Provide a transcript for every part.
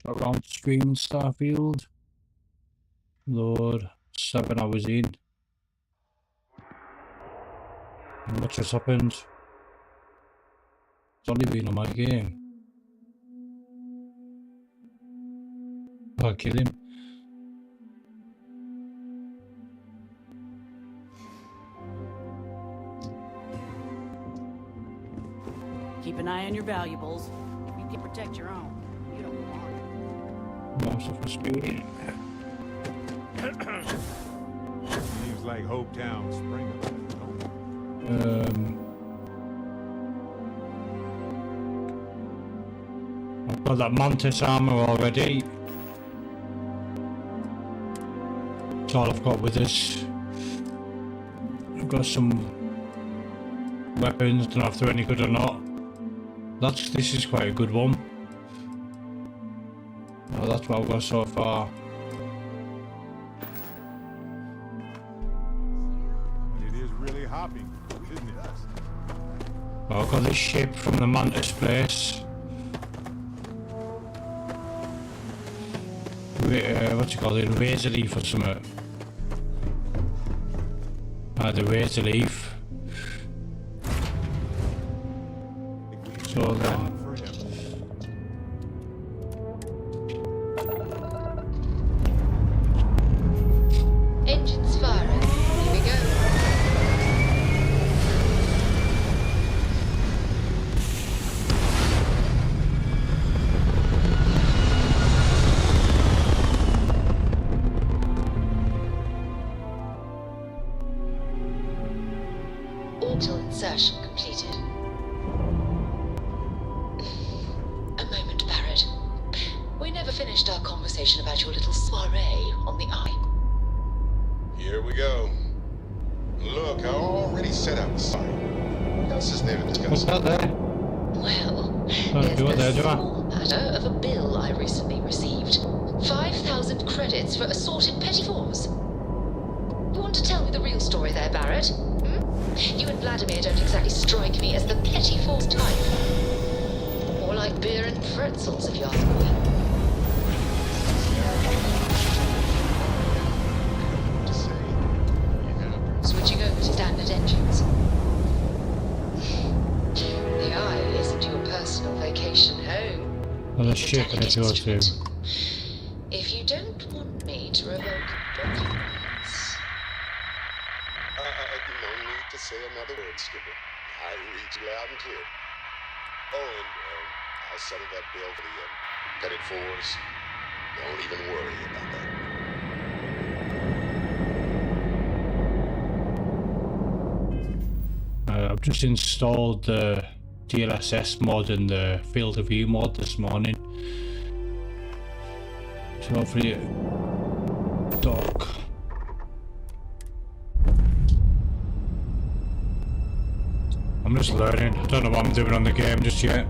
Got around to streaming Starfield. Load. 7 hours in. And what just happened? It's only been on my game. I'll kill him. Keep an eye on your valuables. You can protect your own. You don't want it. I'm so frustrated. Seems like Hopetown Spring. I've got that Mantis armor already. That's all I've got with this. I've got some weapons, don't know if they're any good or not. This is quite a good one. Well, that's what I've got so far. It is really hopping, isn't it? Well, I've got this ship from the Mantis place. What's it called? Razor Leaf or something. The Razor Leaf. So then. Engines firing. Here we go. Orbital insertion completed. A moment, Barrett. We never finished our conversation about your little soiree on the Eye. Here we go. Look, I already set out the site. What else is there to discuss? What's that there? Well, Don't do it there, there's do the I? small matter of a bill I recently received. 5,000 credits for assorted petty fours. You want to tell me the real story there, Barrett? You and Vladimir don't exactly strike me as the petty force type. More like beer and pretzels, if you ask me. To say, yeah. Switching over to standard engines. The Eye isn't your personal vacation home. Well, a It's a ship I need to go to. delicate If you don't want me to revoke documents... No need to say another word, Skipper. I read you loud and clear. Oh, and I'll settle that bill for the petted fours. Don't even worry about that. I've just installed the DLSS mod and the field of view mod this morning. So hopefully it dock. I'm just learning. I don't know what I'm doing on the game just yet.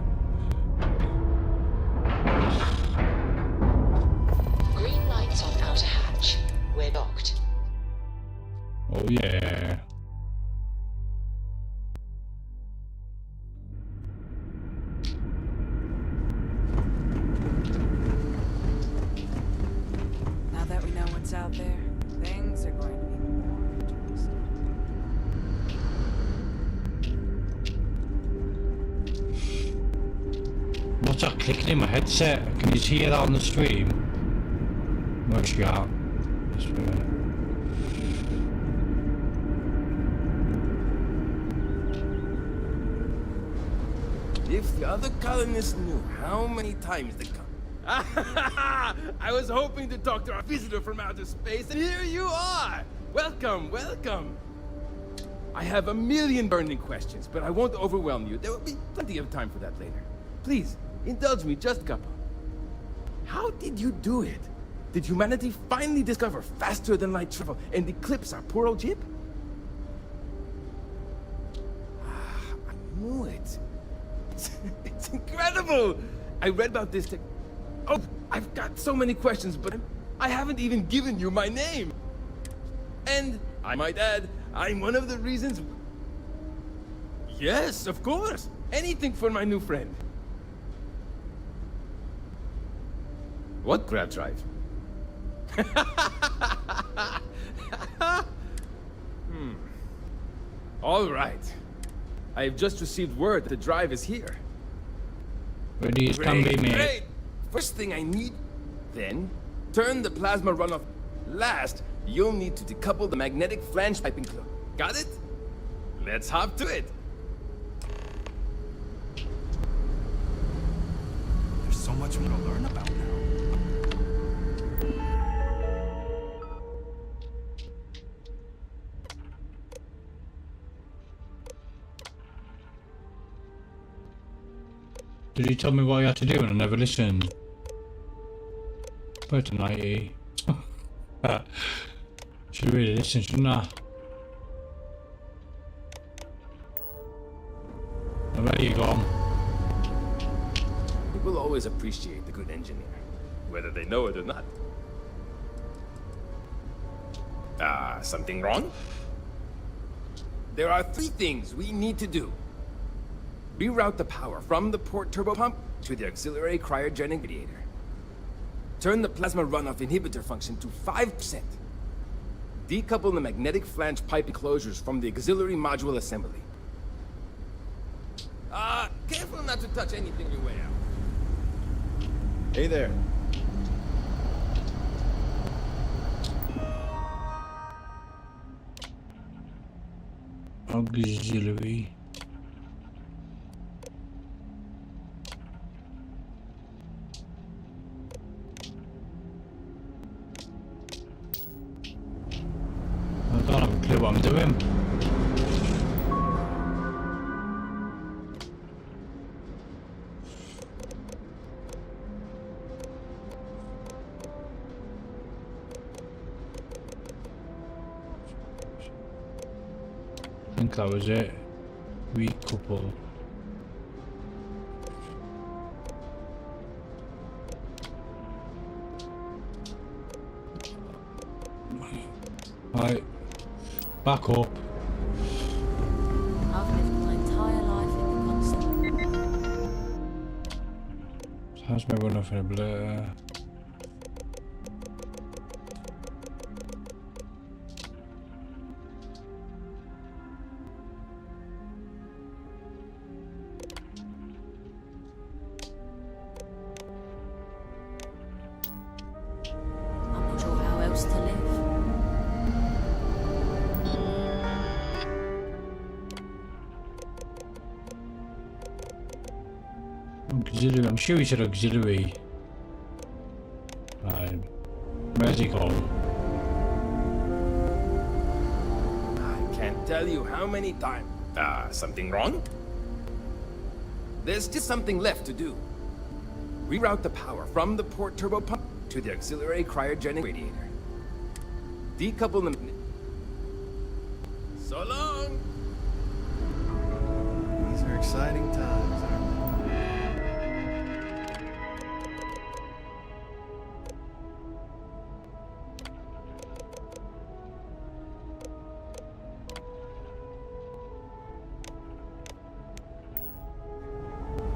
Green lights on outer hatch. We're docked. Oh yeah. Now that we know what's out there, things are going to be more interesting. What's that clicking in my headset? Can you hear that on the stream? Where's she at? This way. If the other colonists knew how many times they come. I was hoping to talk to our visitor from outer space, and here you are! Welcome, welcome! I have a million burning questions, but I won't overwhelm you. There will be plenty of time for that later. Please, indulge me just a couple. How did you do it? Did humanity finally discover faster than light travel and eclipse our poor old ship? I knew it. It's incredible! I read about this Oh, I've got so many questions, but I haven't even given you my name. And, I might add, I'm one of the reasons... Yes, of course! Anything for my new friend. What grab drive? All right. I have just received word that the drive is here. Ready as can be, mate. Great! First thing I need, then, turn the plasma runoff. Last, you'll need to decouple the magnetic flange piping plug. Got it? Let's hop to it. There's so much more to learn about now. Did he tell me what I had to do and I never listened? Better 90. Should really listen, shouldn't I? Now where are you gone? People always appreciate the good engineer, whether they know it or not. Something wrong? There are 3 things we need to do. Reroute the power from the port turbopump to the auxiliary cryogenic radiator. Turn the plasma runoff inhibitor function to 5%. Decouple the magnetic flange pipe enclosures from the auxiliary module assembly. Careful not to touch anything your way out. Hey there. Auxiliary. I don't have a clue what I'm doing. I think that was it. Recouple. Right. Back up. I've lived my entire life in the console. How's my run off in a blur? I'm not sure how else to live. Auxiliary. I'm sure he said auxiliary. Right. Where's he gone? I can't tell you how many times. Something wrong? There's still something left to do. Reroute the power from the port turbopump to the auxiliary cryogenic radiator. Decouple the... So long! These are exciting times, aren't they?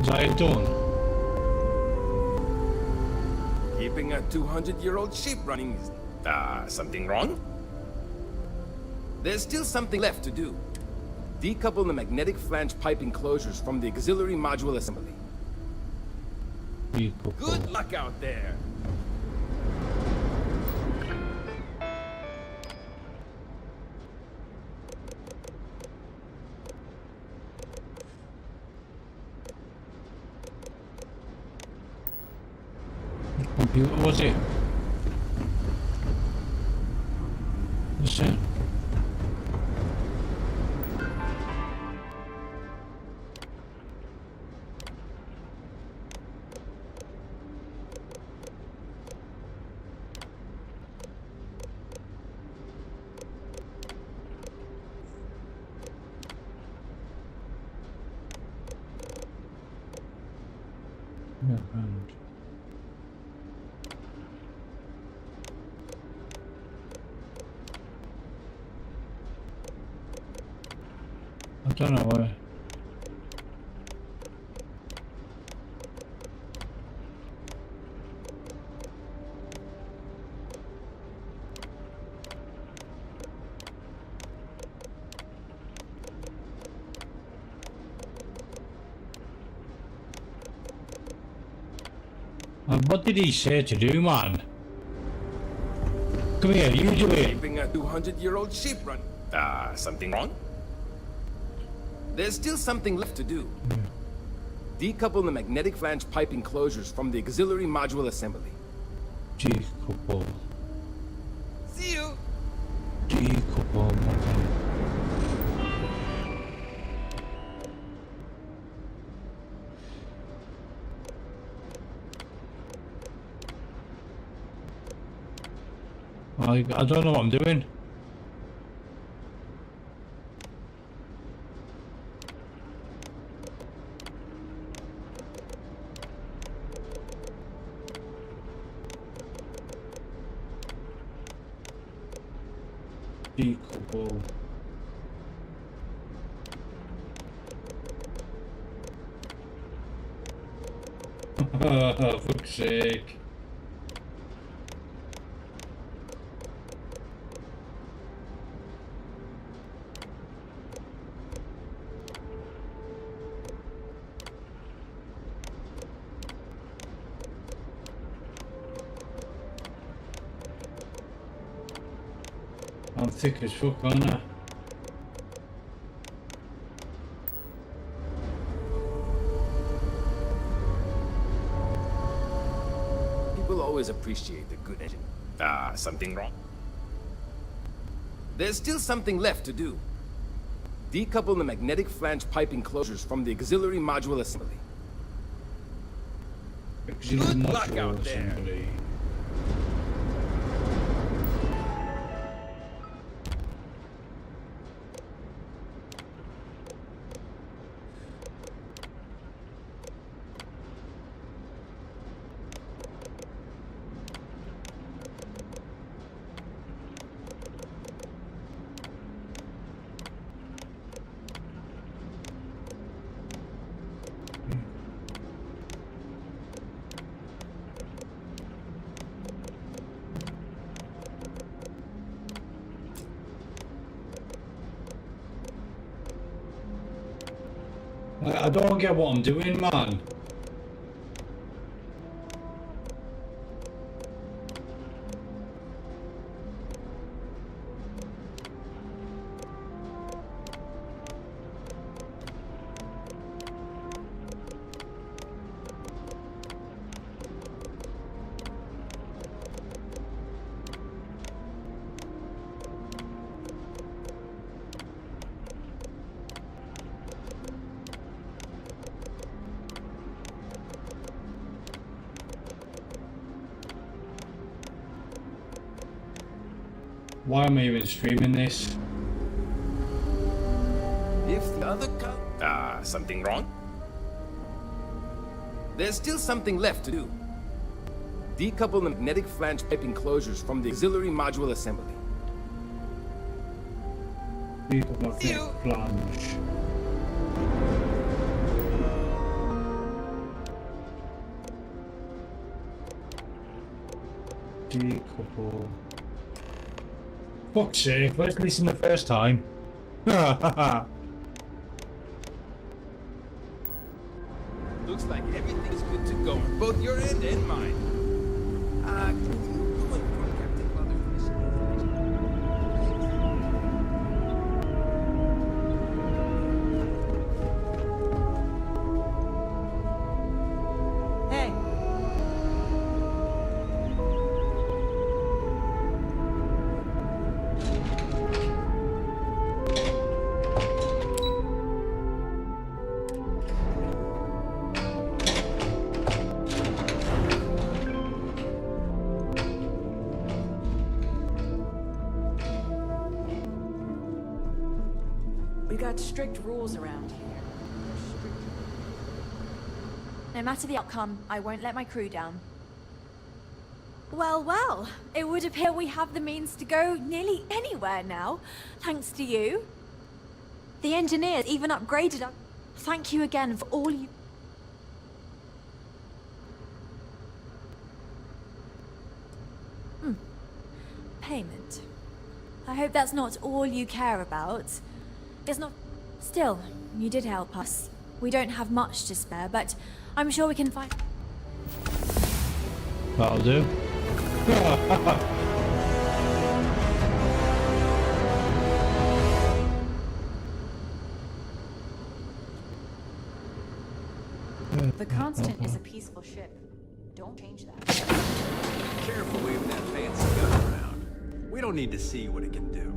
Is that it done? Keeping a 200-year-old ship running is... something wrong? There's still something left to do. Decouple the magnetic flange pipe enclosures from the auxiliary module assembly. Recouple. Good luck out there! Computer was it? Listen. Yeah, and I don't know why. And what did he say to do, man? Come here, you do it. Keeping a 200-year-old ship run. Something wrong? There's still something left to do. Decouple the magnetic flange pipe enclosures from the auxiliary module assembly. Decouple. See you! Decouple. I don't know what I'm doing. Decouple. For fuck's sake. I'm thick as fuck, aren't I? People always appreciate the good engine. Something wrong? There's still something left to do. Decouple the magnetic flange pipe enclosures from the auxiliary module assembly. Good luck out there. Assembly. I don't get what I'm doing, man. Why am I even streaming this? If the other something wrong? There's still something left to do. Decouple the magnetic flange pipe enclosures from the auxiliary module assembly. Magnetic flange. Decouple. Fuck's sake, let's listen the first time. Looks like everything's good to go on both your end and mine. Can you go and inform Captain Mother for this Hey, we got strict rules around here. No matter the outcome, I won't let my crew down. Well, well, it would appear we have the means to go nearly anywhere now, thanks to you. The engineers even upgraded us. Thank you again for all you... Payment. I hope that's not all you care about. It's not... Still, you did help us. We don't have much to spare, but I'm sure we can find... That'll do. The Constant is a peaceful ship. Don't change that. Careful leaving that fancy gun around. We don't need to see what it can do.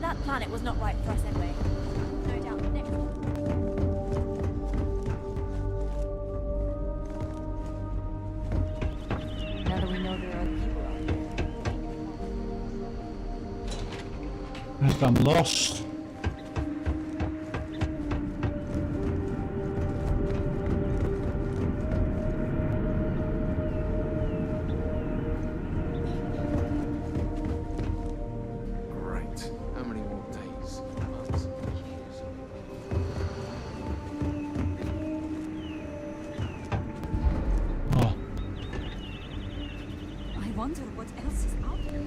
That planet was not right for us anyway. No doubt the next one. Now that we know there are other people out there. I'm lost. Great. How many more days? Months? Years? Oh, I wonder what else is out there.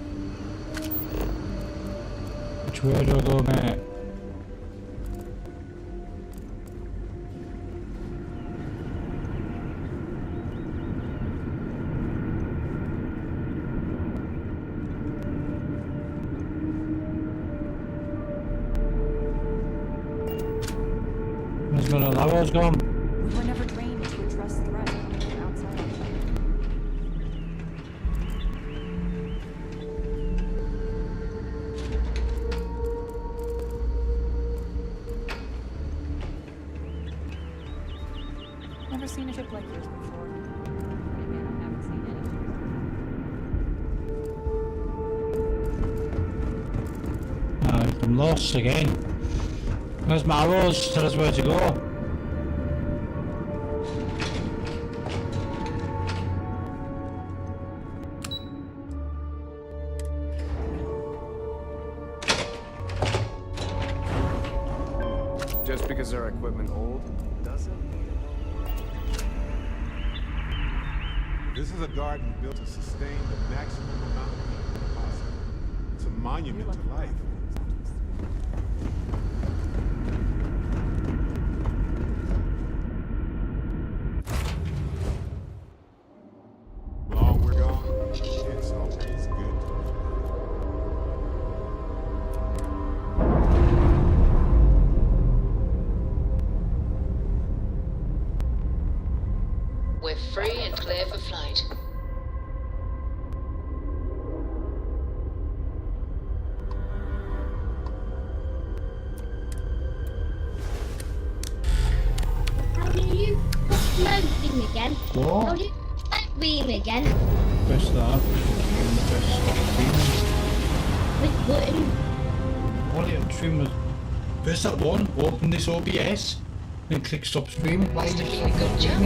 which way do I go, mate? Where's my little arrows gone? We were never trained to address threat coming from outside. Never seen a ship like yours before. Maybe I haven't seen any. I'm lost again. Where's my arrows? Tell us where to go. Just because our equipment old doesn't mean This is a garden built to sustain the maximum amount of heat possible. It's a monument to life. Long we're gone, it's always good. We're free and clear for flight. How do you slow beam again? What? How do you slow beam again? Press that. Press Which button? volume trim. Press that one. Open this OBS. Then click stop streaming. Must have been a good job.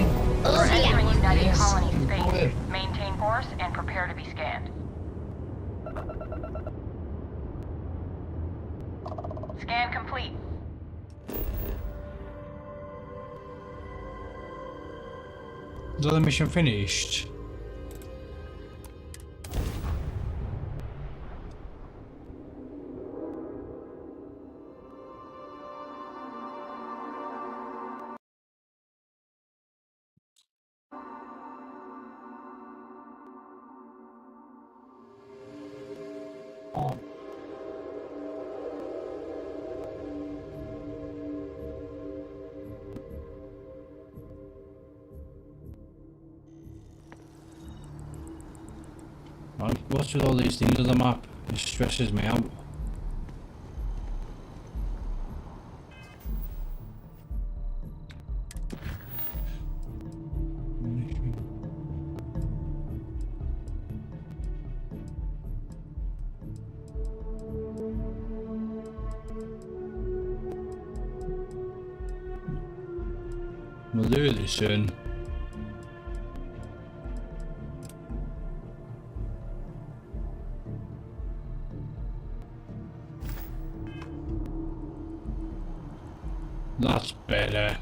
Oh, Entering yeah. study Yes. colony space. Okay. Maintain course and prepare to be scanned. Scan complete. Is the mission finished? Oh. What's with all these things on the map? It stresses me out. We'll do this soon. That's better.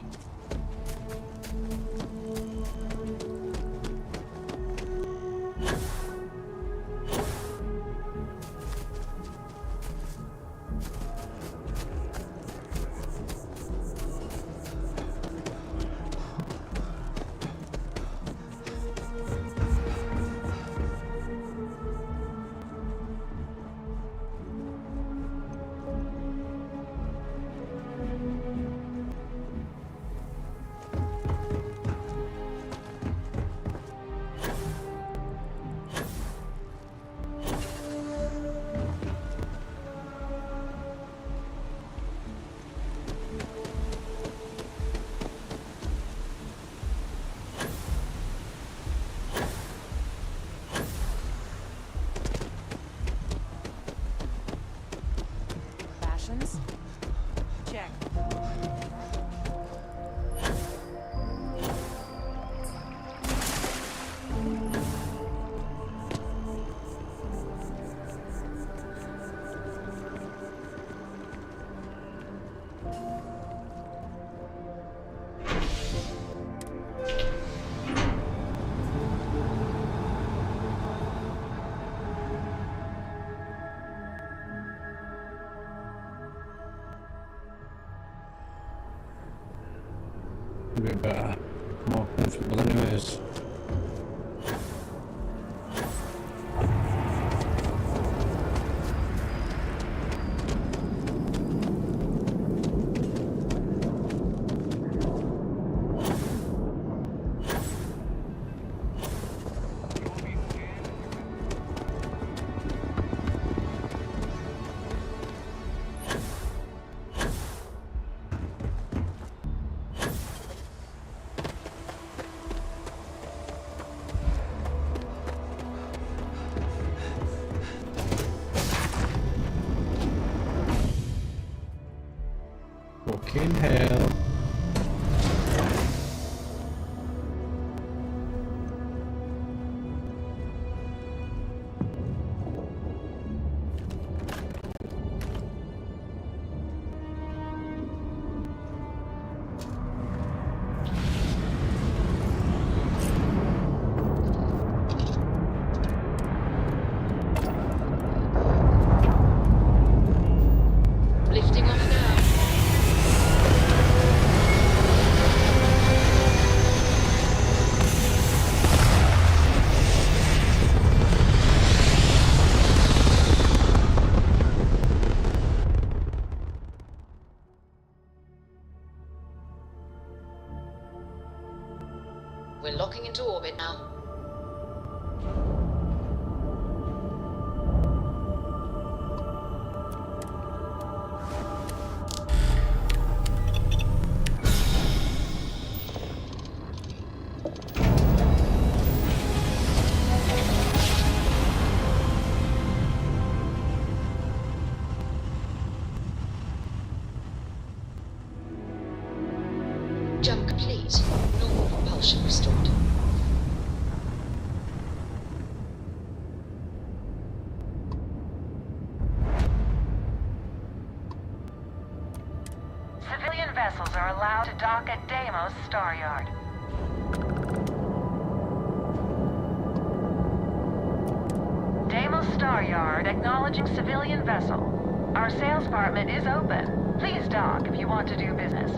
bit better, more comfortable anyways. Fucking hell. Lifting off now. We're locking into orbit now. Jump complete. Normal propulsion restored. Civilian vessels are allowed to dock at Deimos Star Yard. Deimos Star Yard acknowledging civilian vessel. Our sales department is open. Please dock if you want to do business.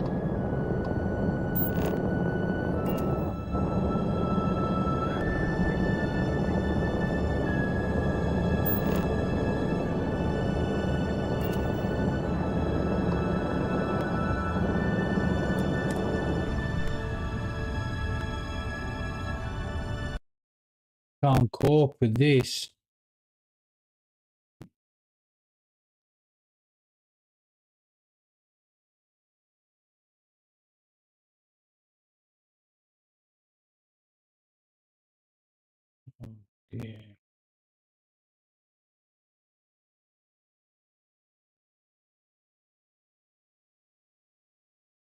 Can't cope with this. Oh dear.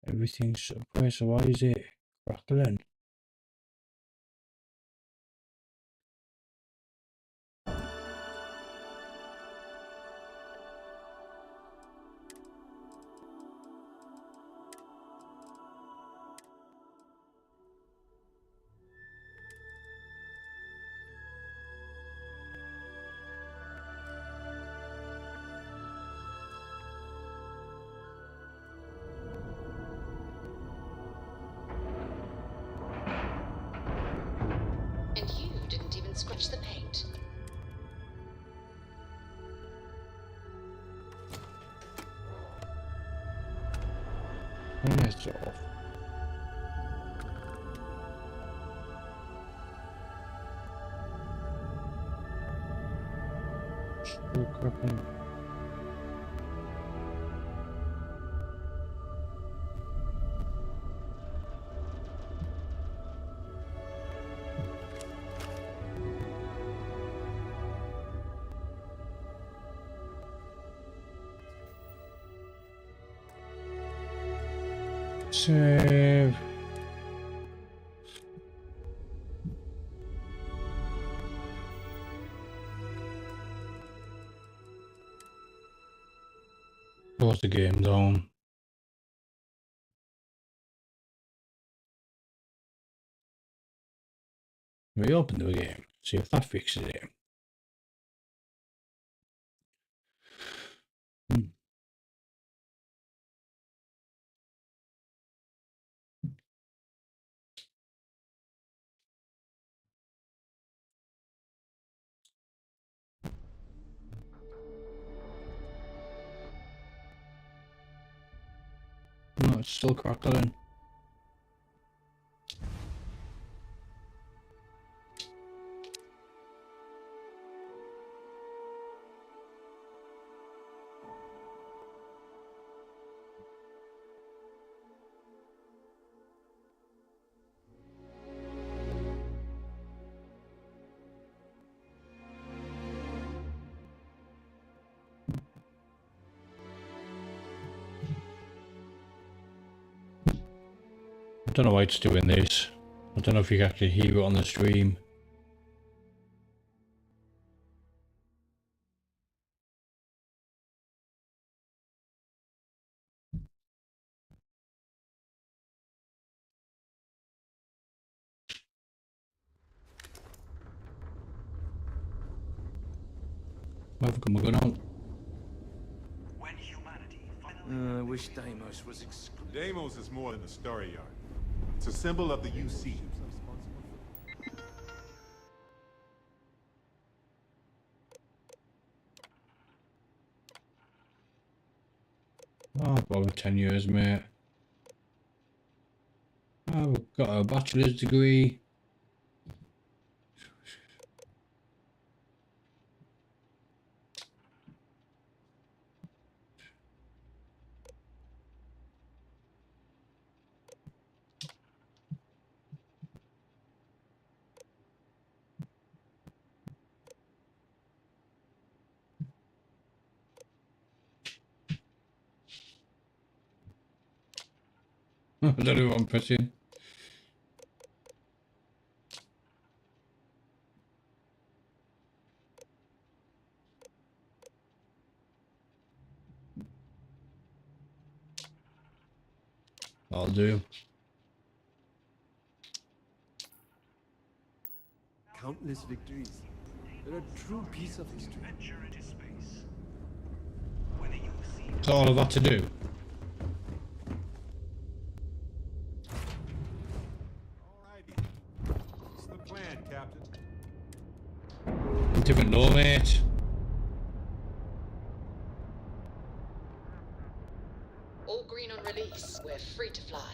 Everything's okay, so why is it crackling? And you didn't even scratch the paint. Turn it off. Still crackling. Save. Close the game down. Reopen the game. See if that fixes it. it's still crackling. I don't know why it's doing this. I don't know if you can actually hear it on the stream. Where have we gone out? I wish Deimos was excluded. Deimos is more than the Star Yard. It's a symbol of the UC. Oh, about 10 years, mate. Oh, we've got a bachelor's degree. I don't know what I'm pressing. I'll do. Countless victories. They're a true piece of history. That's all I've had to do. Alrighty. What's the plan, Captain? Different door, mate. All green on release. We're free to fly.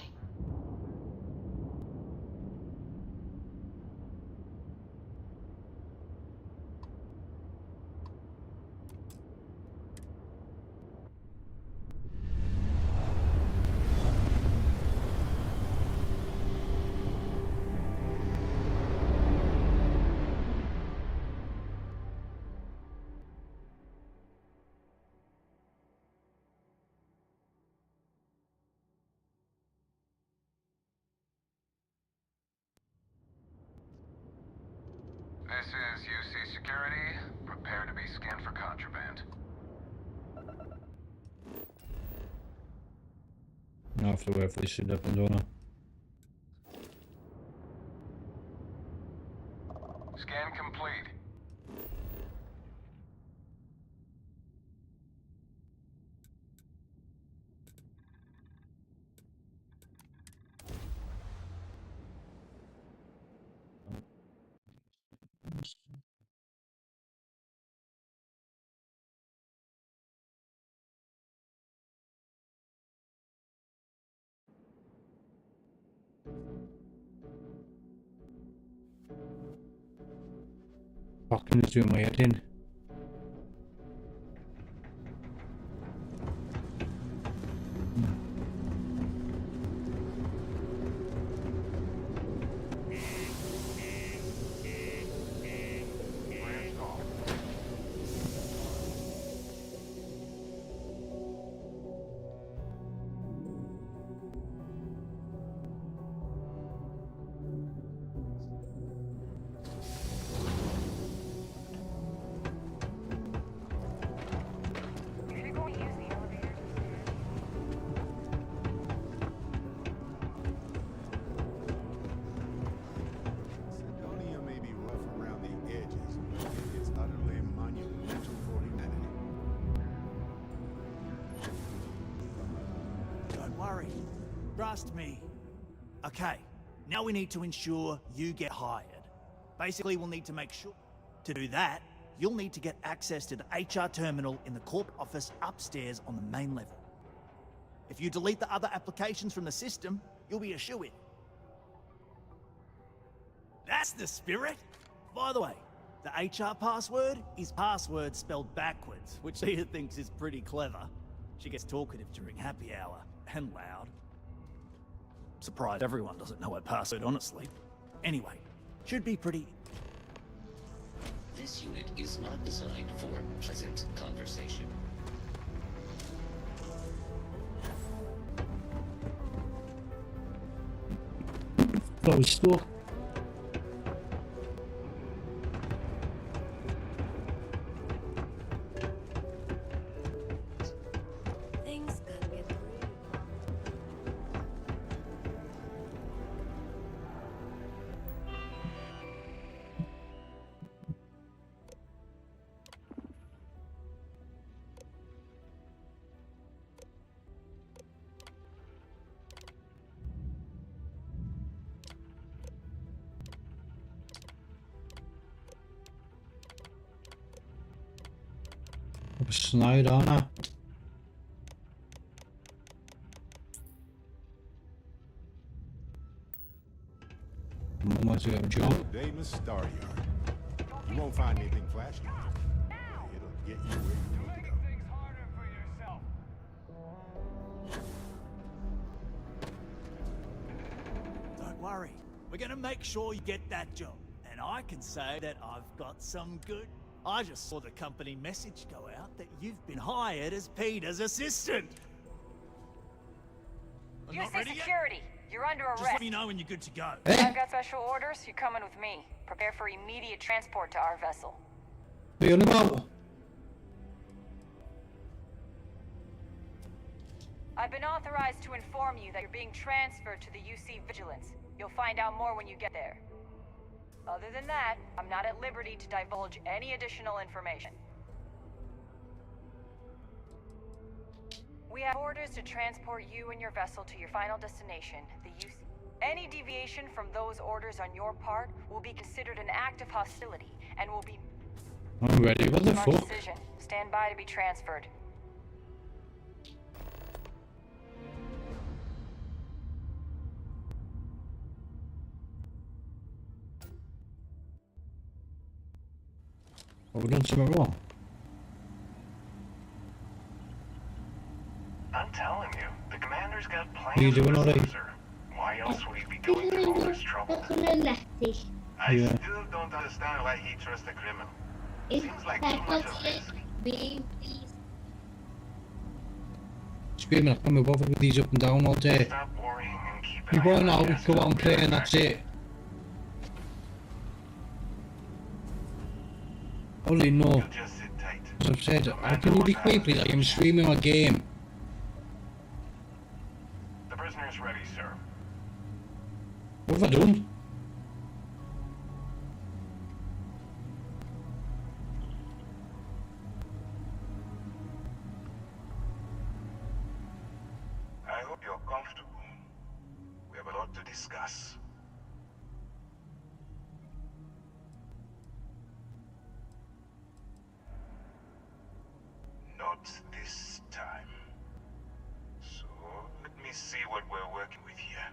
This is UC Security. Prepare to be scanned for contraband. I have to wait for this shit to happen, don't I? Scan complete. Fucking is doing my head in. Sidonia may be rough around the edges, but it's utterly monumental for humanity. Don't worry. Trust me. Okay, now we need to ensure you get hired. Basically, we'll need to make sure... To do that, you'll need to get access to the HR terminal in the corporate office upstairs on the main level. If you delete the other applications from the system, you'll be a shoo-in. That's the spirit! By the way, the HR password is password spelled backwards, which Tia thinks is pretty clever. She gets talkative during happy hour, and loud. Surprised everyone doesn't know her password, honestly. Anyway, should be pretty... This unit is not designed for pleasant conversation. Close door. Things can get really I'm snide, aren't I? I might do a job. Damon's Star Yard. You won't find anything flashy. It'll get you where you need to go. Don't worry, we're gonna make sure you get that job. And I can say that I've got some good... I just saw the company message go out that you've been hired as Peter's assistant. I'm not UC ready yet. security, you're under arrest. Just let me know when you're good to go. I've got special orders. You're coming with me. Prepare for immediate transport to our vessel. What are you on about? I've been authorized to inform you that you're being transferred to the UC Vigilance. You'll find out more when you get there. Other than that, I'm not at liberty to divulge any additional information. We have orders to transport you and your vessel to your final destination, the UC. Any deviation from those orders on your part will be considered an act of hostility and will be... I'm ready. What the Smart fuck? decision. Stand by to be transferred. Have we done something wrong? I'm telling you, the commander's got plans. What are you doing for already? us, sir. Why else would he be going through all this trouble? I Yeah. still don't understand why he trusts a criminal. Is Seems like that too much what of you're risk. being, please? Screaming, I can't be bothered with these up and down all day. Stop worrying and keep You an go eye on out, us. go out and play, and that's it. Only no. You just sit tight. As I've said, I can really quickly that I'm streaming my game. The prisoner is ready, sir. What have I done? I hope you're comfortable. We have a lot to discuss. Not this time. So, let me see what we're working with here.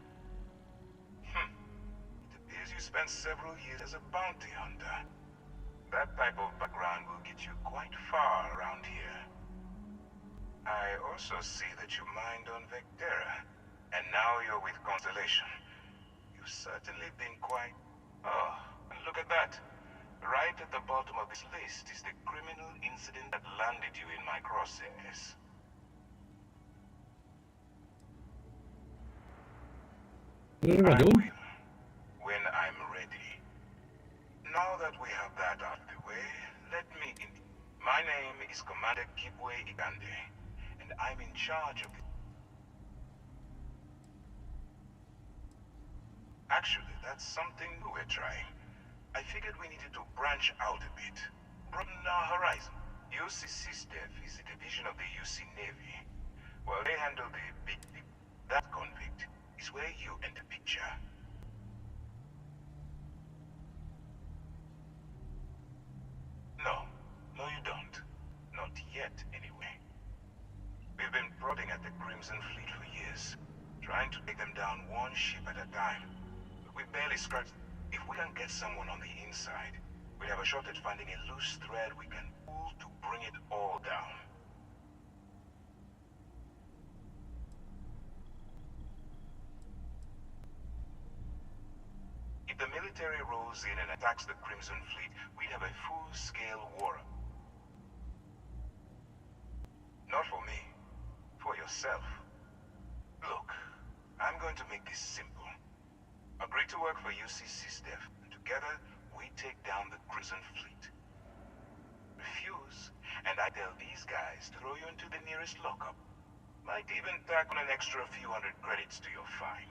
It appears you spent several years as a bounty hunter. That type of background will get you quite far around here. I also see that you mined on Vectera, and now you're with Constellation. You've certainly been quite... Oh, look at that. Right at the bottom of this list is the criminal incident that landed you in my crosshairs. What have I done? When I'm ready. Now that we have that out of the way, let me in. My name is Commander Kibwe Igande, and I'm in charge of... Actually, that's something new we're trying. I figured we needed to branch out a bit. Broaden our horizon. UC SysDev is a division of the UC Navy. Well, they handle the big... That convict is where you enter picture. No, you don't. Not yet, anyway. We've been prodding at the Crimson Fleet years, trying to take them down one ship at a time. But we barely scratched. If we can get someone on the inside, we have a shot at finding a loose thread we can pull to bring it all down. If the military rolls in and attacks the Crimson Fleet, we'd have a full-scale war. Not for me. For yourself. Look, I'm going to make this simple. Agree to work for UCC Steph, and together we take down the Crimson Fleet. Refuse, and I tell these guys to throw you into the nearest lockup. Might even tack on an extra few hundred credits to your fine.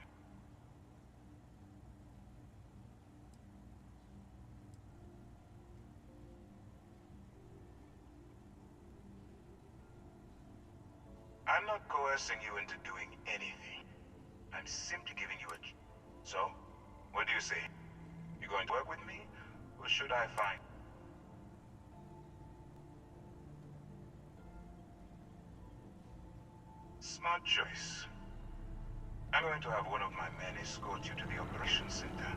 I'm not coercing you into doing anything. I'm simply giving you a... So, what do you say? You going to work with me, or should I find... Smart choice. I'm going to have one of my men escort you to the operations center.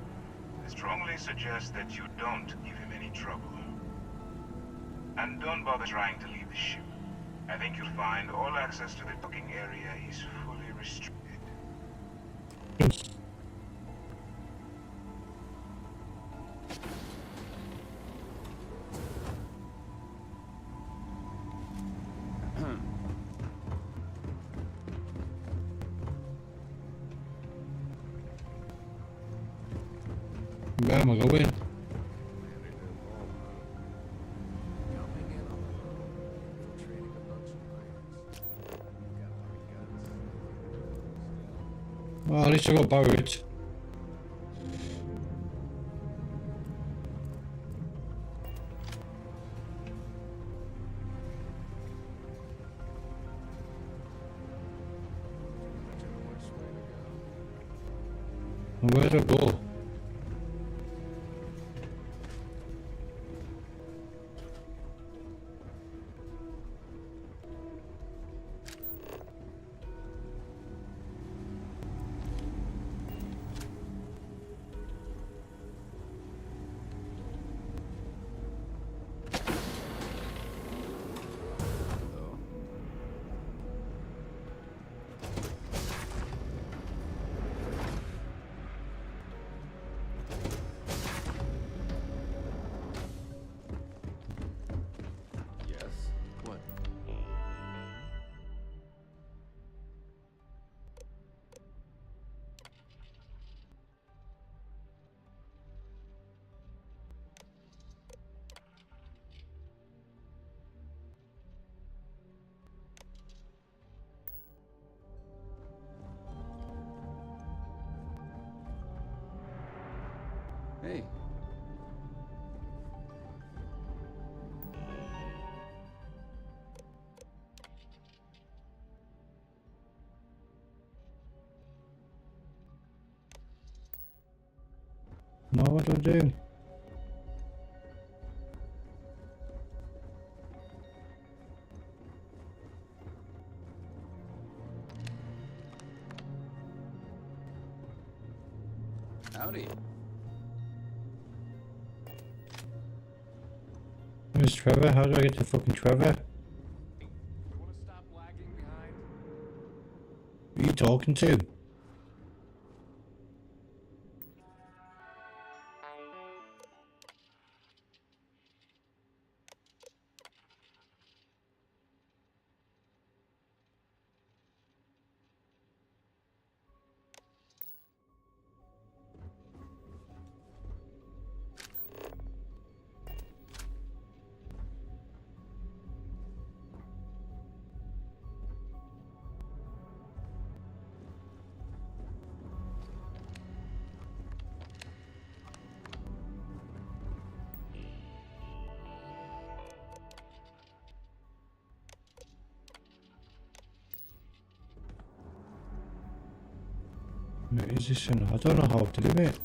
I strongly suggest that you don't give him any trouble. And don't bother trying to leave the ship. I think you'll find all access to the docking area is fully restricted. Where am I going? Well, at least I got buried. Where do I go? Hey. No, what do I do? Howdy. Where's Trevor? How do I get to fucking Trevor? Who are you talking to? Where is this in? I don't know how to do it.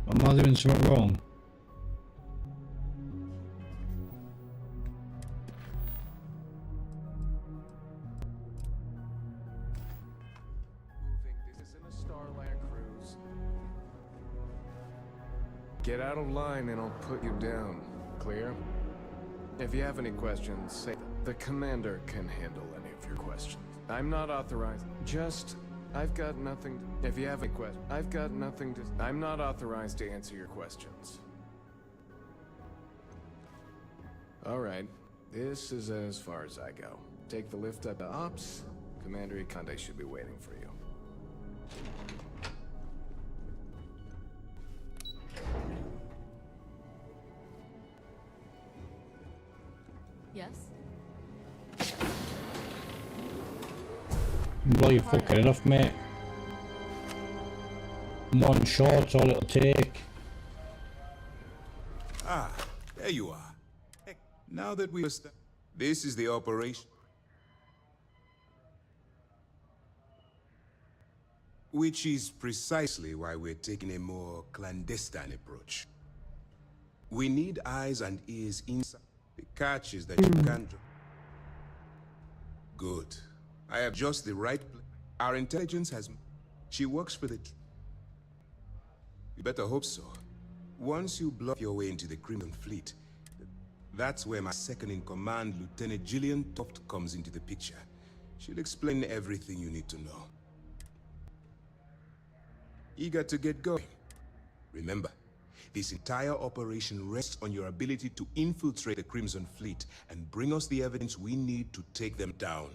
Am I doing something wrong? This isn't a Starland cruise. Get out of line and I'll put you down. Clear? If you have any questions, say them. The commander can handle any of your questions. I'm not authorized. I've got nothing. If you have any questions, I've got nothing to. I'm not authorized to answer your questions. All right. This is as far as I go. Take the lift up to Ops. Commander Ikande should be waiting for you. Yes? Blow your fucking head off, mate. One shot's all it'll take. Ah, there you are. Heck, now that we established, this is the operation. Which is precisely why we're taking a more clandestine approach. We need eyes and ears inside. The catch is that you can't. Good. I have just the right place. Our intelligence has. She works for the. You better hope so. Once you bluff your way into the Crimson Fleet, that's where my second-in-command, Lieutenant Gillian Toft, comes into the picture. She'll explain everything you need to know. Eager to get going? Remember, this entire operation rests on your ability to infiltrate the Crimson Fleet and bring us the evidence we need to take them down.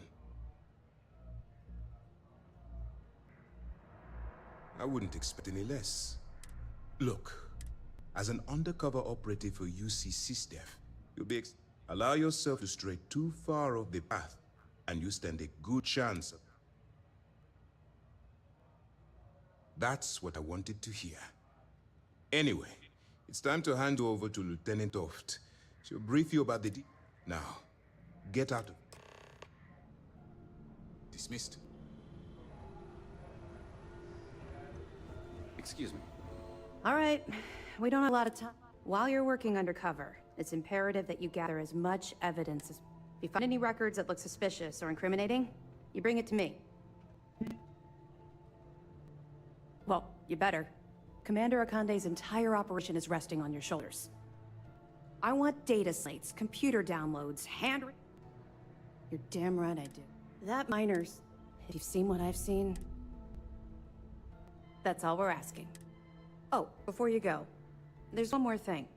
I wouldn't expect any less. Look, as an undercover operative for UC SysDef, you'll be allow yourself to stray too far off the path, and you stand a good chance of. That's what I wanted to hear. Anyway, it's time to hand you over to Lieutenant Toft. She'll brief you about the Now, get out of. Dismissed. Excuse me. All right, we don't have a lot of time. While you're working undercover, it's imperative that you gather as much evidence as... If you find any records that look suspicious or incriminating, you bring it to me. Well, you better. Commander Akande's entire operation is resting on your shoulders. I want data slates, computer downloads, handwritten... You're damn right I do. That miners, if you've seen what I've seen, that's all we're asking. Oh, before you go, there's one more thing.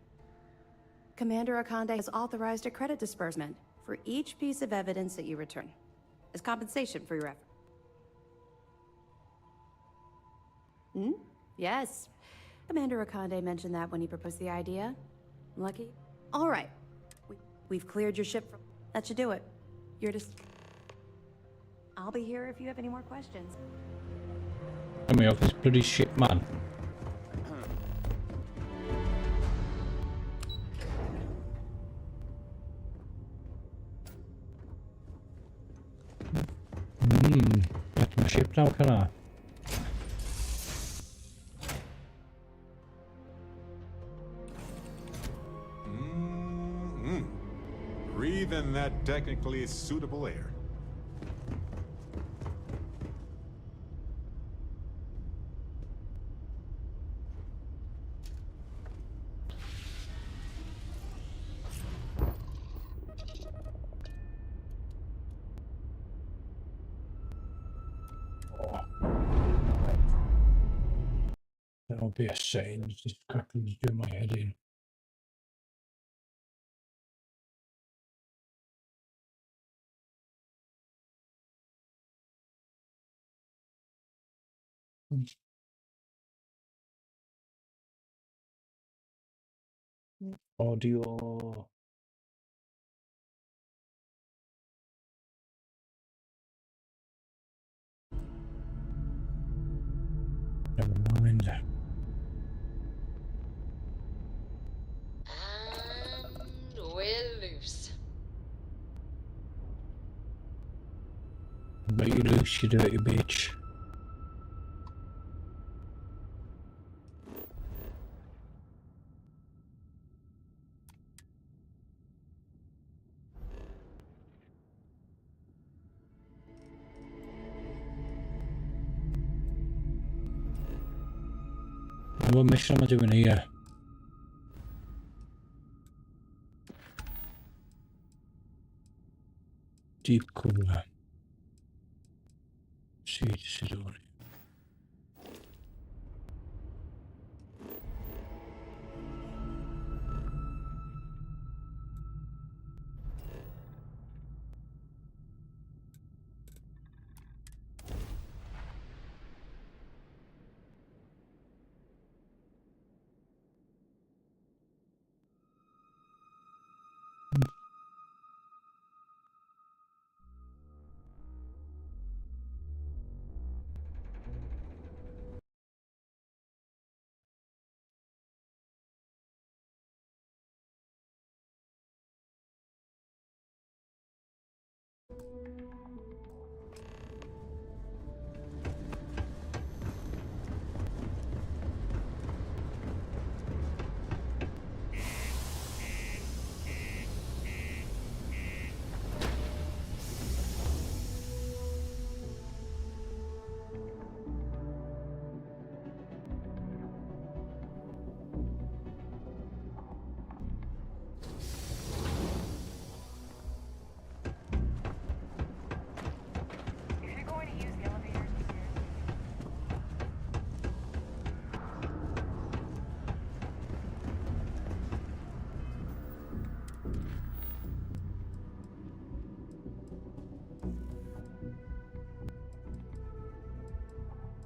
Commander Akande has authorized a credit disbursement for each piece of evidence that you return, as compensation for your effort. Hmm? Yes. Commander Akande mentioned that when he proposed the idea. Lucky? All right. We've cleared your ship from... That should do it. You're just... I'll be here if you have any more questions. Get me off this bloody ship, man. Get my ship now, can I? Breathe in that technically suitable air. That'll be a saying. Just quickly do my head in. Audio. Never mind. And we're loose. But you loose, you dirty bitch. what mission am I doing here? Deep cover. Siege Sidori.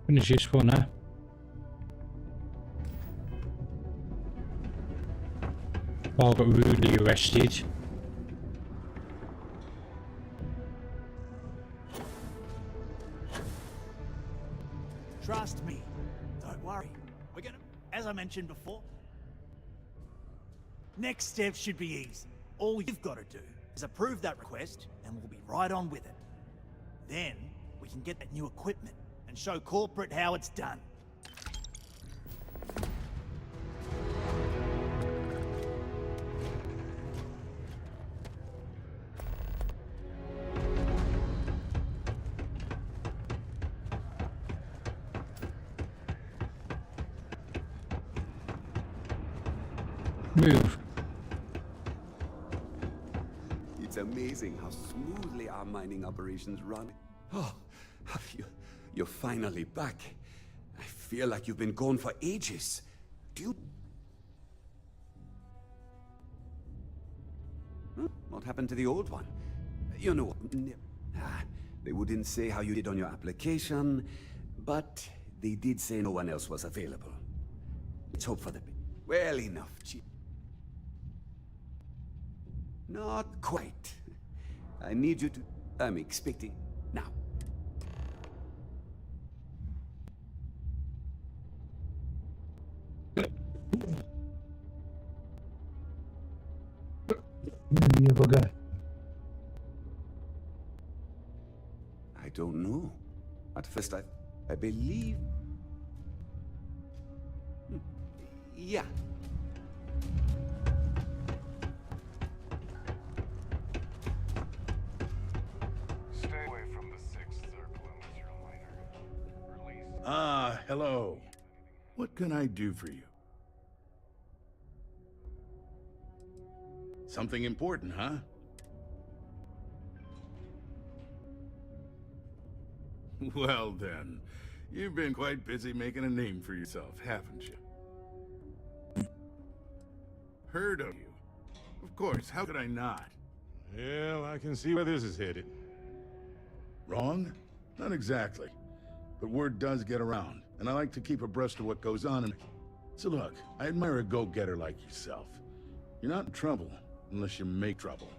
Finish this one, eh? Paul got rudely arrested. Trust me. Don't worry. We're gonna, as I mentioned before, next step should be easy. All you've got to do is approve that request, and we'll be right on with it. Then we can get that new equipment and show corporate how it's done. Move. It's amazing how smoothly our mining operations run. Oh, you're finally back. I feel like you've been gone for ages. Do you... What happened to the old one? You know, they wouldn't say how you did on your application, but they did say no one else was available. Let's hope for the best. Well, enough. Not quite. I need you to... I'm expecting... Now. I don't know. At first I believe... Yeah. Stay away from the sixth circle unless you're a miner. Release. Ah, hello. What can I do for you? Something important, huh? Well then, you've been quite busy making a name for yourself, haven't you? Heard of you. Of course, how could I not? Well, I can see where this is headed. Wrong? Not exactly. But word does get around, and I like to keep abreast of what goes on in... So look, I admire a go-getter like yourself. You're not in trouble, unless you make trouble.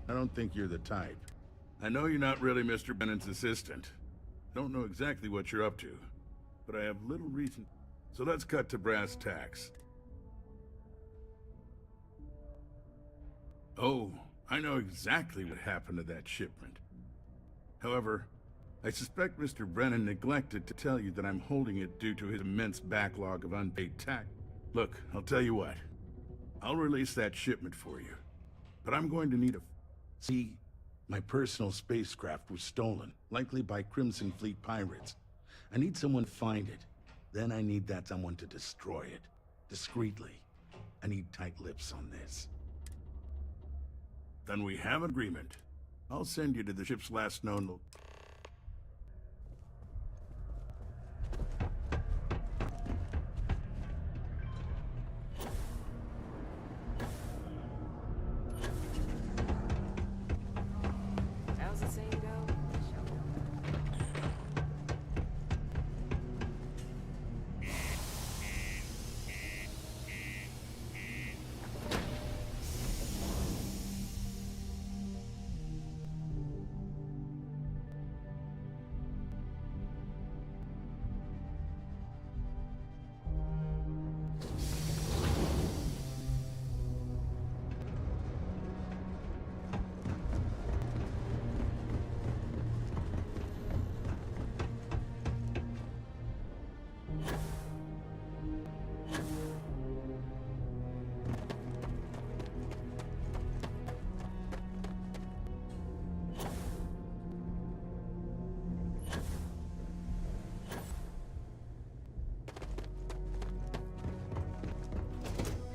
I don't think you're the type. I know you're not really Mr. Brennan's assistant. Don't know exactly what you're up to, but I have little reason. So let's cut to brass tacks. Oh, I know exactly what happened to that shipment. However, I suspect Mr. Brennan neglected to tell you that I'm holding it due to his immense backlog of unpaid tax. Look, I'll tell you what. I'll release that shipment for you. But I'm going to need a... See, my personal spacecraft was stolen, likely by Crimson Fleet pirates. I need someone to find it. Then I need that someone to destroy it. Discreetly. I need tight lips on this. Then we have an agreement. I'll send you to the ship's last known How's the saying go?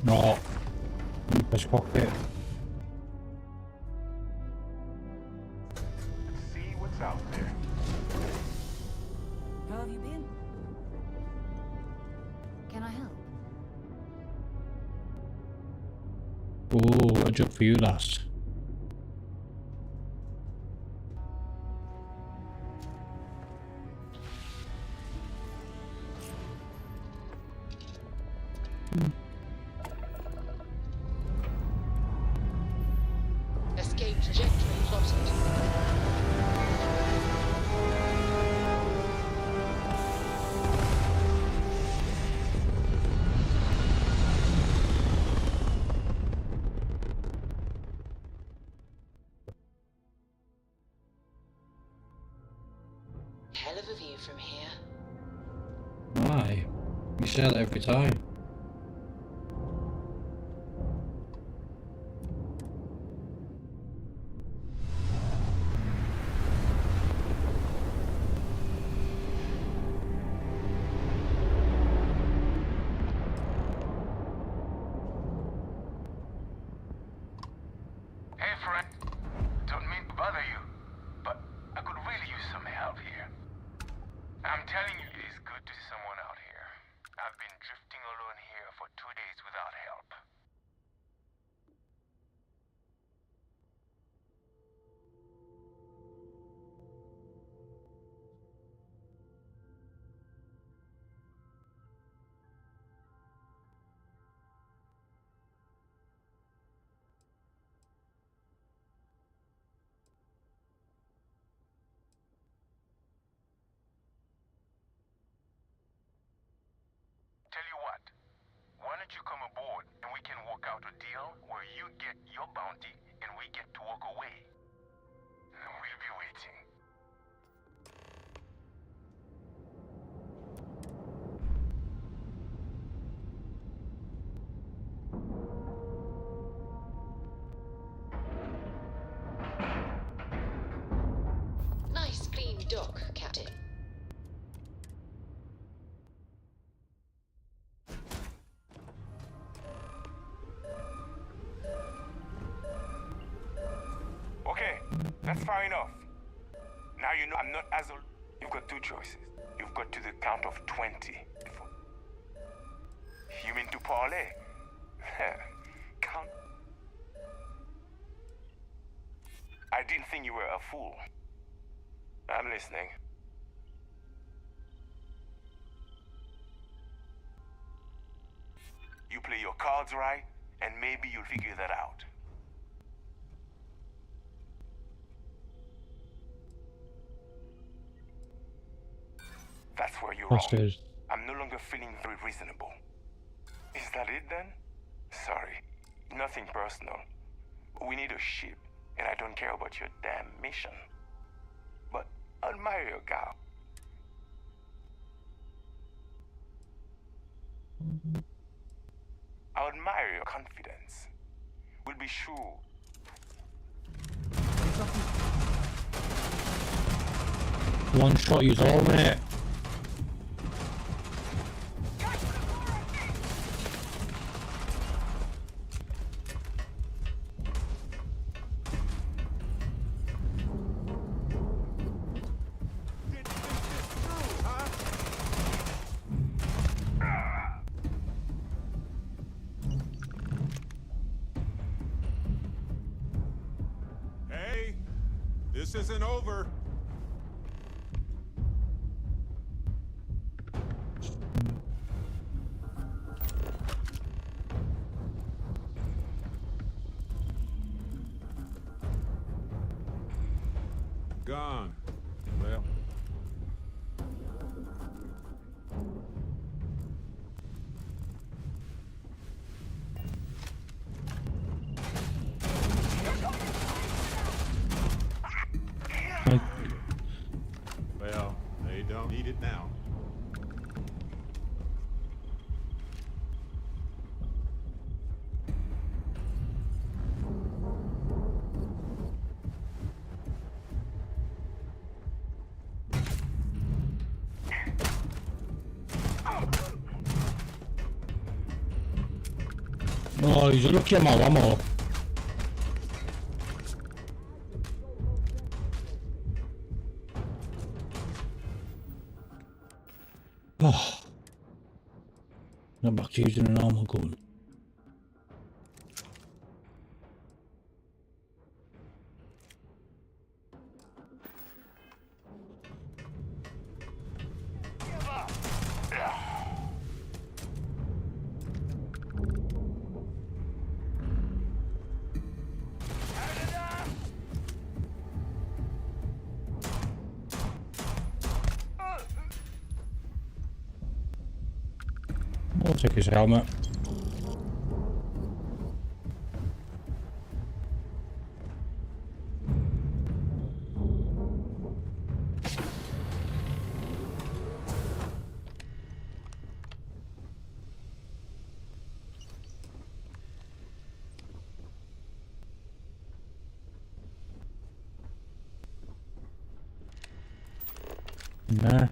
No. Push pocket. See what's out there. How have you been? Can I help? Ooh, a job for you, lass. Escape trajectory plotted. Hell of a view from here. Why? You say that every time. Hey, friend. Don't mean to bother you, but I could really use some help here. I'm telling you, it is good to see someone out here. I've been drifting alone here for 2 days without help. Tell you what, why don't you come aboard and we can work out a deal where you get your bounty and we get to walk away. We'll be waiting. Nice clean dock, Captain. Okay, that's far enough. Now you know I'm not as old. You've got two choices. You've got to the count of 20. You mean to parlay? Count. I didn't think you were a fool. I'm listening. You play your cards right, and maybe you'll figure that out. That's where you're wrong. I'm no longer feeling very reasonable. Is that it then? Sorry. Nothing personal. We need a ship, and I don't care about your damn mission. But I admire your gal. I admire your confidence. We'll be sure. One shot is all, mate. This isn't over. Gone. Well. Well, they don't need it now. No, io lo chiamavamo. Oh. I'm back to using an armor gun. I'll take his helmet. Nah.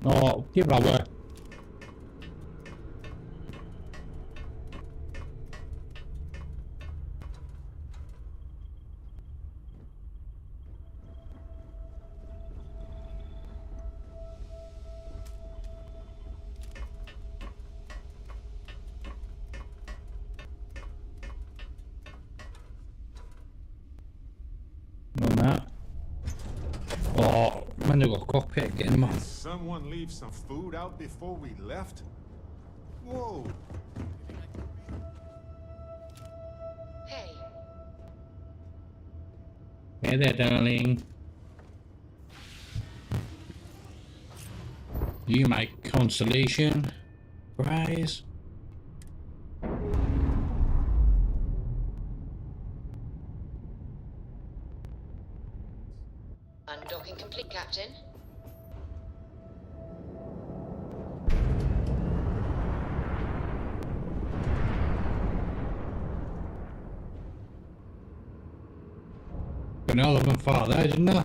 Oh, che bravo. Non è. Oh, man, they've got a cockpit again, man. Did someone leave some food out before we left? Whoa. Hey. Hey there, darling. You my consolation prize. Undocking complete, Captain. An elephant far there, didn't I?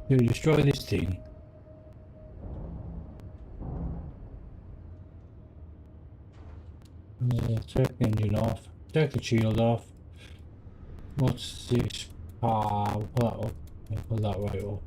You destroy this thing. Take the engine off. Take the shield off. What's this? Ah, we'll pull that up. We'll pull that right up.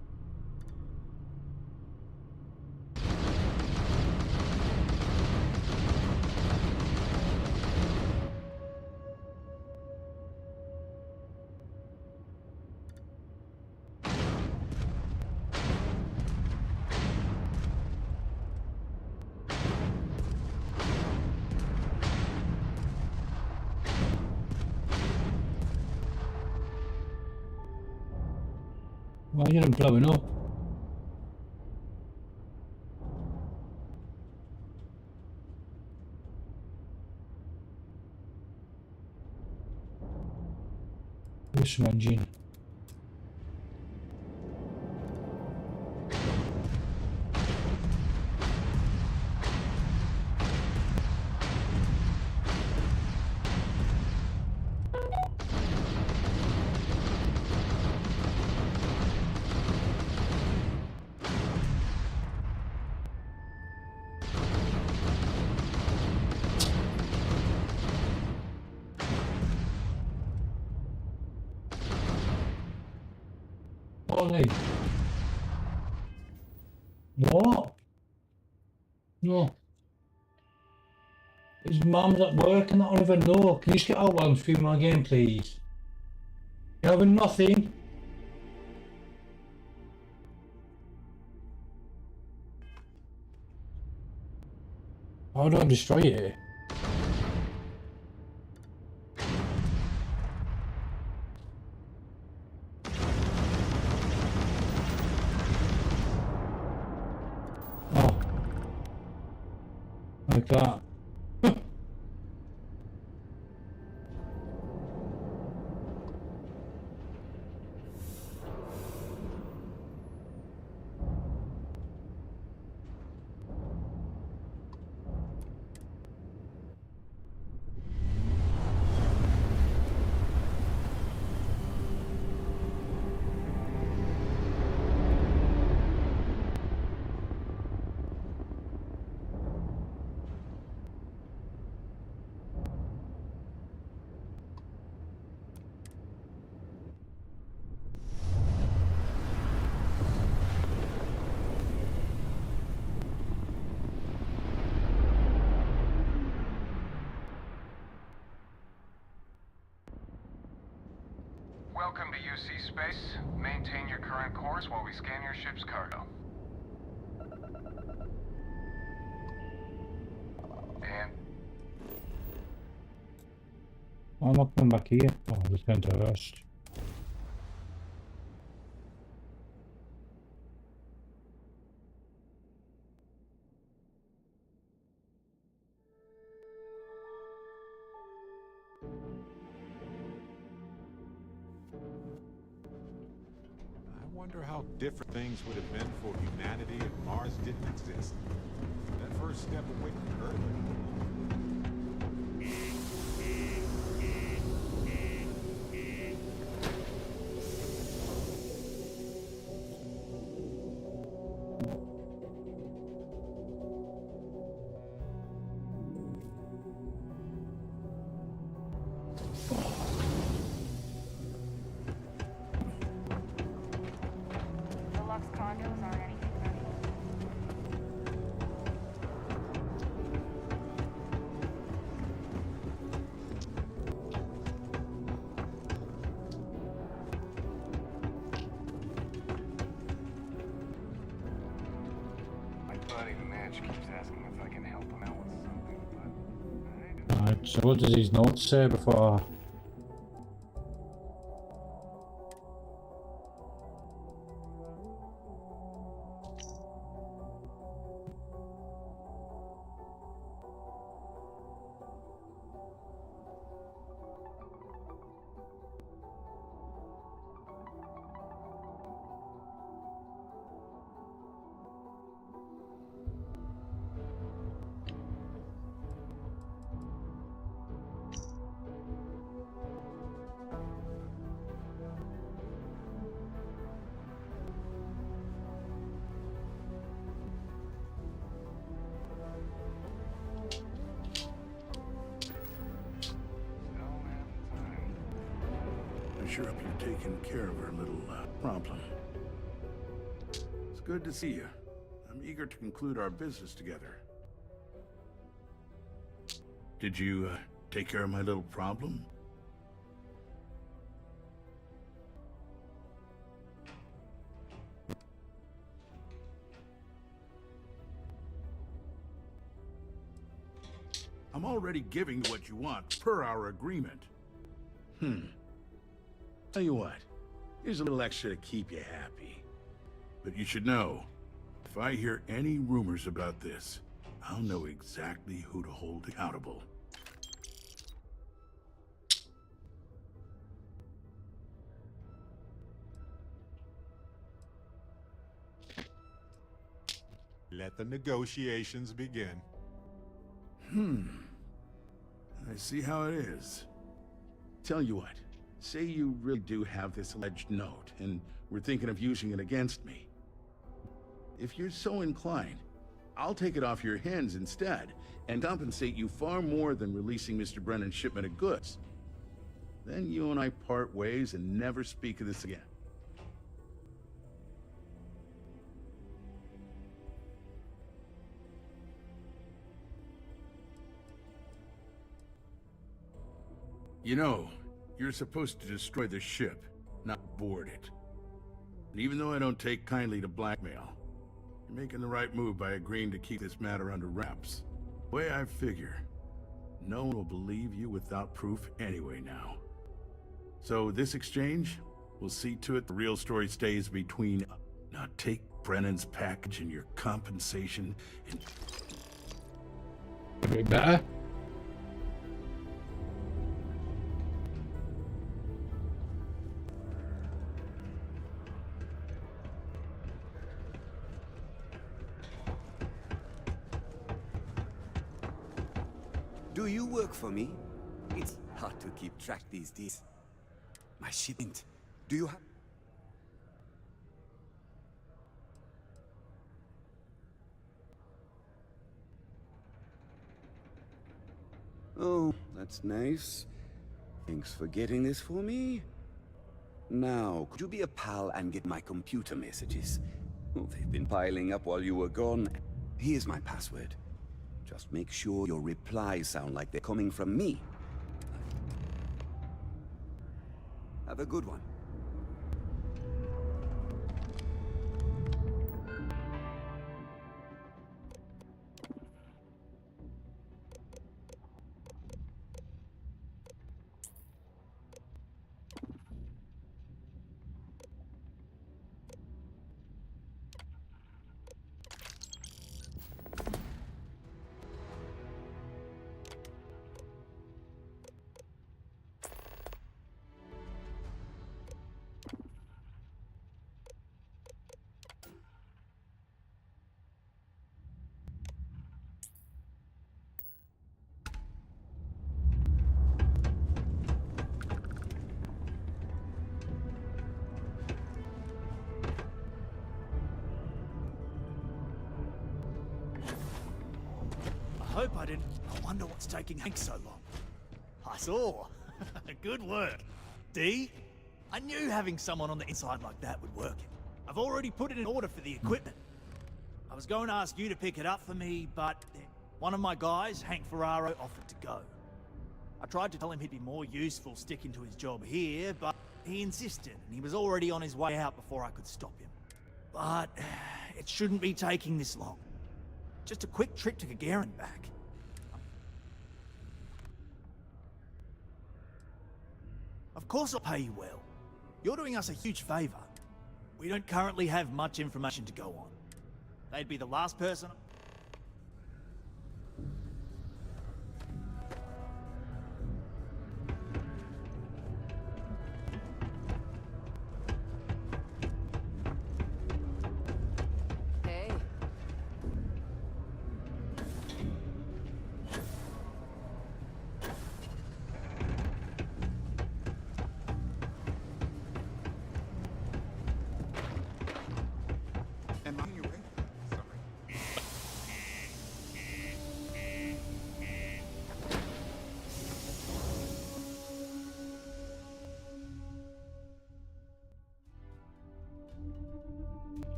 Why are you blowing up? This engine. Ollie. What? No. His mum's at work and I don't even know. Can you just get out while I'm streaming my game, please? You're having nothing? How do I destroy it? Oh. Like that. Welcome to UC Space. Maintain your current course while we scan your ship's cargo. And... I'm not coming back here. Oh, I was going to rust. I wonder how different things would have been for humanity if Mars didn't exist. That first step away from Earth. Deluxe condos aren't anything funny. My buddy Mitch keeps asking if I can help him out with something, but... Right, so what does these notes say before? I sure hope you're taking care of our little problem. It's good to see you. I'm eager to conclude our business together. Did you take care of my little problem? I'm already giving you what you want per our agreement. Tell you what, here's a little extra to keep you happy. But you should know, if I hear any rumors about this, I'll know exactly who to hold accountable. Let the negotiations begin. I see how it is. Tell you what, say you really do have this alleged note, and we're thinking of using it against me. If you're so inclined, I'll take it off your hands instead, and compensate you far more than releasing Mr. Brennan's shipment of goods. Then you and I part ways and never speak of this again. You know, you're supposed to destroy the ship, not board it. And even though I don't take kindly to blackmail, you're making the right move by agreeing to keep this matter under wraps. The way I figure, no one will believe you without proof anyway now. So this exchange, we'll see to it the real story stays between us. Now take Brennan's package and your compensation and... Could be better. Do you work for me? It's hard to keep track these days. My shipment. Do you have... Oh, that's nice. Thanks for getting this for me. Now, could you be a pal and get my computer messages? Oh, they've been piling up while you were gone. Here's my password. Just make sure your replies sound like they're coming from me. Have a good one. I hope I didn't. I wonder what's taking Hank so long. I saw. Good work. D, I knew having someone on the inside like that would work. I've already put it in order for the equipment. I was going to ask you to pick it up for me, but one of my guys, Hank Ferraro, offered to go. I tried to tell him he'd be more useful sticking to his job here, but he insisted, and he was already on his way out before I could stop him. But it shouldn't be taking this long. Just a quick trip to Gagarin and back. Of course I'll pay you well. You're doing us a huge favor. We don't currently have much information to go on. They'd be the last person... Hey. Am I in your way? Sorry.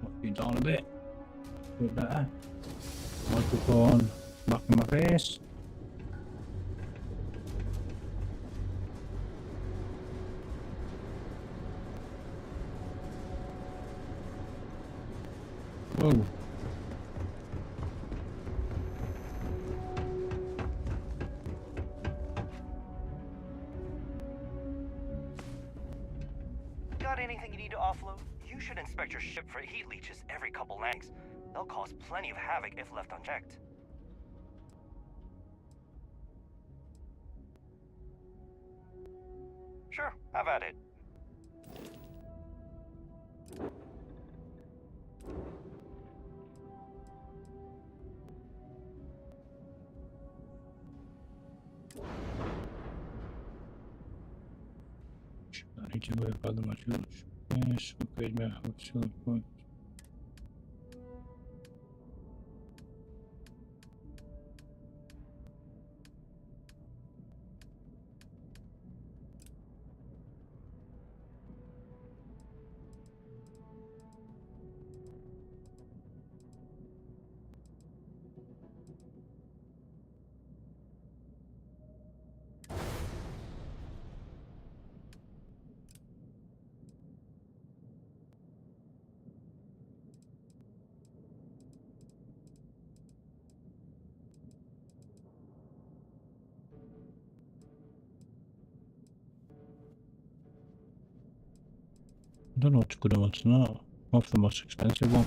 Must be down a bit. Bit better. Microphone back in my face. Whoa. Got anything you need to offload? You should inspect your ship for heat leeches every couple landings. They'll cause plenty of havoc if left unchecked. Sure, have at it. I need to work on the materials. Yes, okay, my house point. don't know what's good and what's not. What's the most expensive one?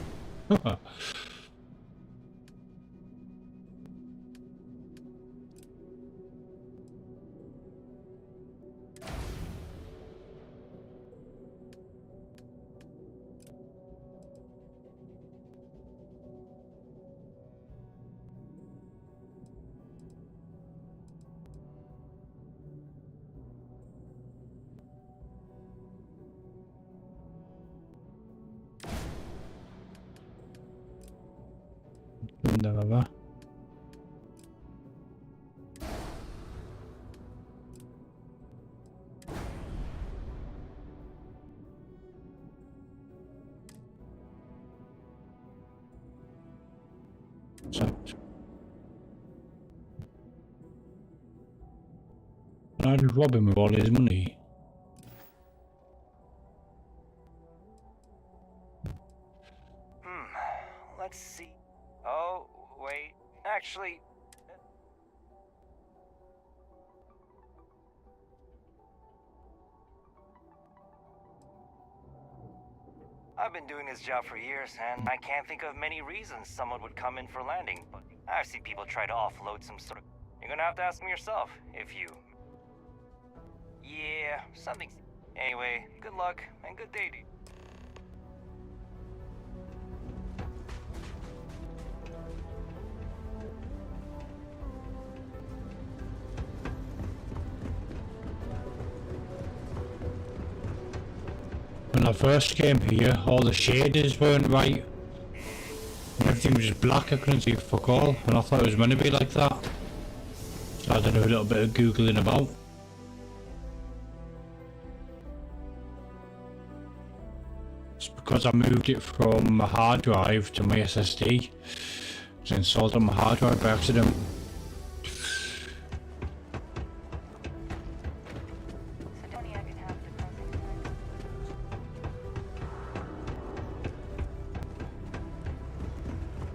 Bunda va. I did rob him with all his money. Let's see. Oh, wait. Actually... I've been doing this job for years, and I can't think of many reasons someone would come in for landing, but I've seen people try to offload some sort of... You're gonna have to ask me yourself, if you... Yeah, something's... Anyway, good luck, and good day to you. When I first came here, all the shaders weren't right. Everything was just black, I couldn't see fuck all, and I thought it was meant to be like that. So I had to do a little bit of googling about. It's because I moved it from my hard drive to my SSD. It's installed on my hard drive by accident.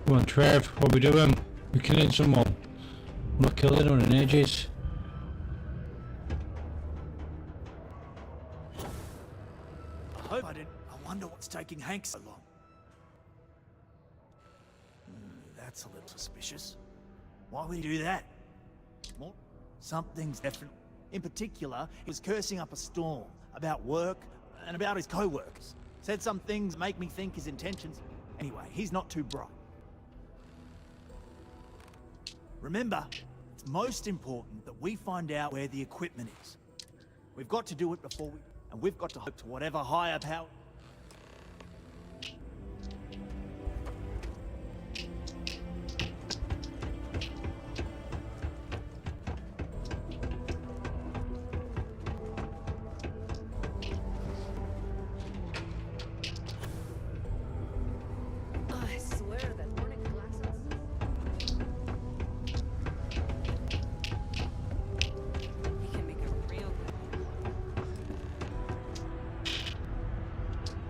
Come on, Trev, what are we doing? We're killing someone. I'm not killing anyone in ages. I hope I didn't. I wonder what's taking Hank so long. That's a little suspicious. Why would he do that? Well, something's different. In particular, he was cursing up a storm about work and about his co-workers. Said some things make me think his intentions. Anyway, he's not too bright. Remember, it's most important that we find out where the equipment is. We've got to do it before we... And we've got to hope to whatever higher power... I swear that morning glasses. He can make a real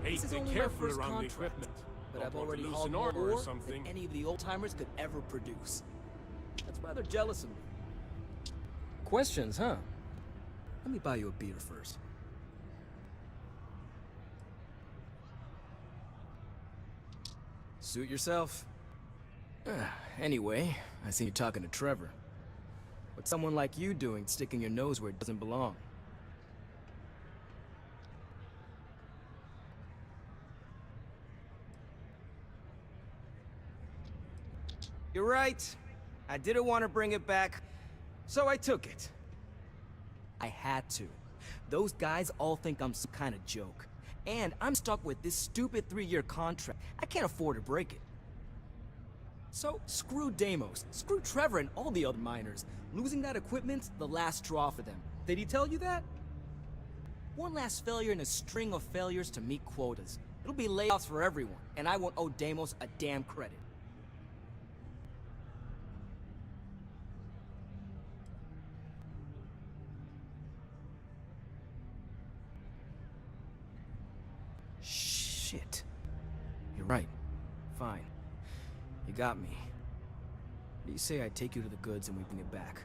Hey, This is be only my careful first around the contract, equipment. but Don't I've want to already lose hauled an more order or ore something. than any of the old-timers could ever produce. That's rather jealous of me. Questions, huh? Let me buy you a beer first. Suit yourself. Anyway, I see you talking to Trevor. What's someone like you doing sticking your nose where it doesn't belong? You're right. I didn't want to bring it back, so I took it. I had to. Those guys all think I'm some kind of joke. And I'm stuck with this stupid 3-year contract. I can't afford to break it. So, screw Deimos, screw Trevor and all the other miners. Losing that equipment's the last straw for them. Did he tell you that? One last failure in a string of failures to meet quotas. It'll be layoffs for everyone, and I won't owe Deimos a damn credit. Shit. You're right. Fine. You got me. You say I take you to the goods and we bring it back.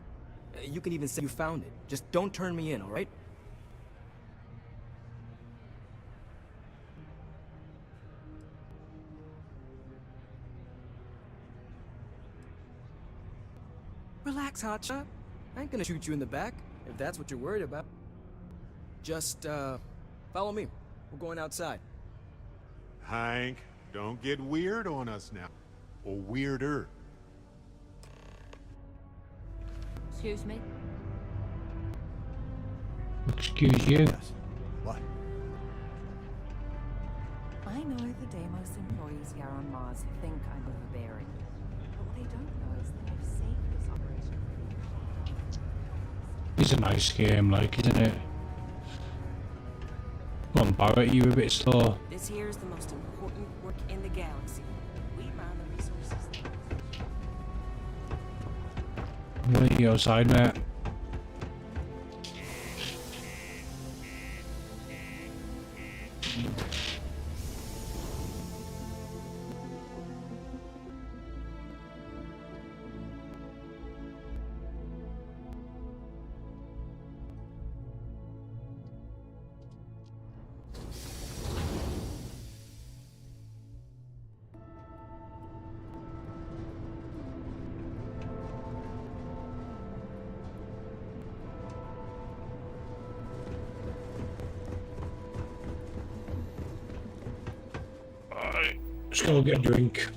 You can even say you found it. Just don't turn me in, alright? Relax, hotshot. I ain't gonna shoot you in the back, if that's what you're worried about. Just, follow me. We're going outside. Hank, don't get weird on us now. Or weirder. Excuse me? Excuse you? What? I know the Deimos employees here on Mars think I'm overbearing. But what they don't know is that I've saved this operation. It's a nice game, like, isn't it? Come on, Barrett, you were a bit slow. This here is the most important work in the galaxy. We mine the resources. Where are you outside, mate? Let's go get a drink.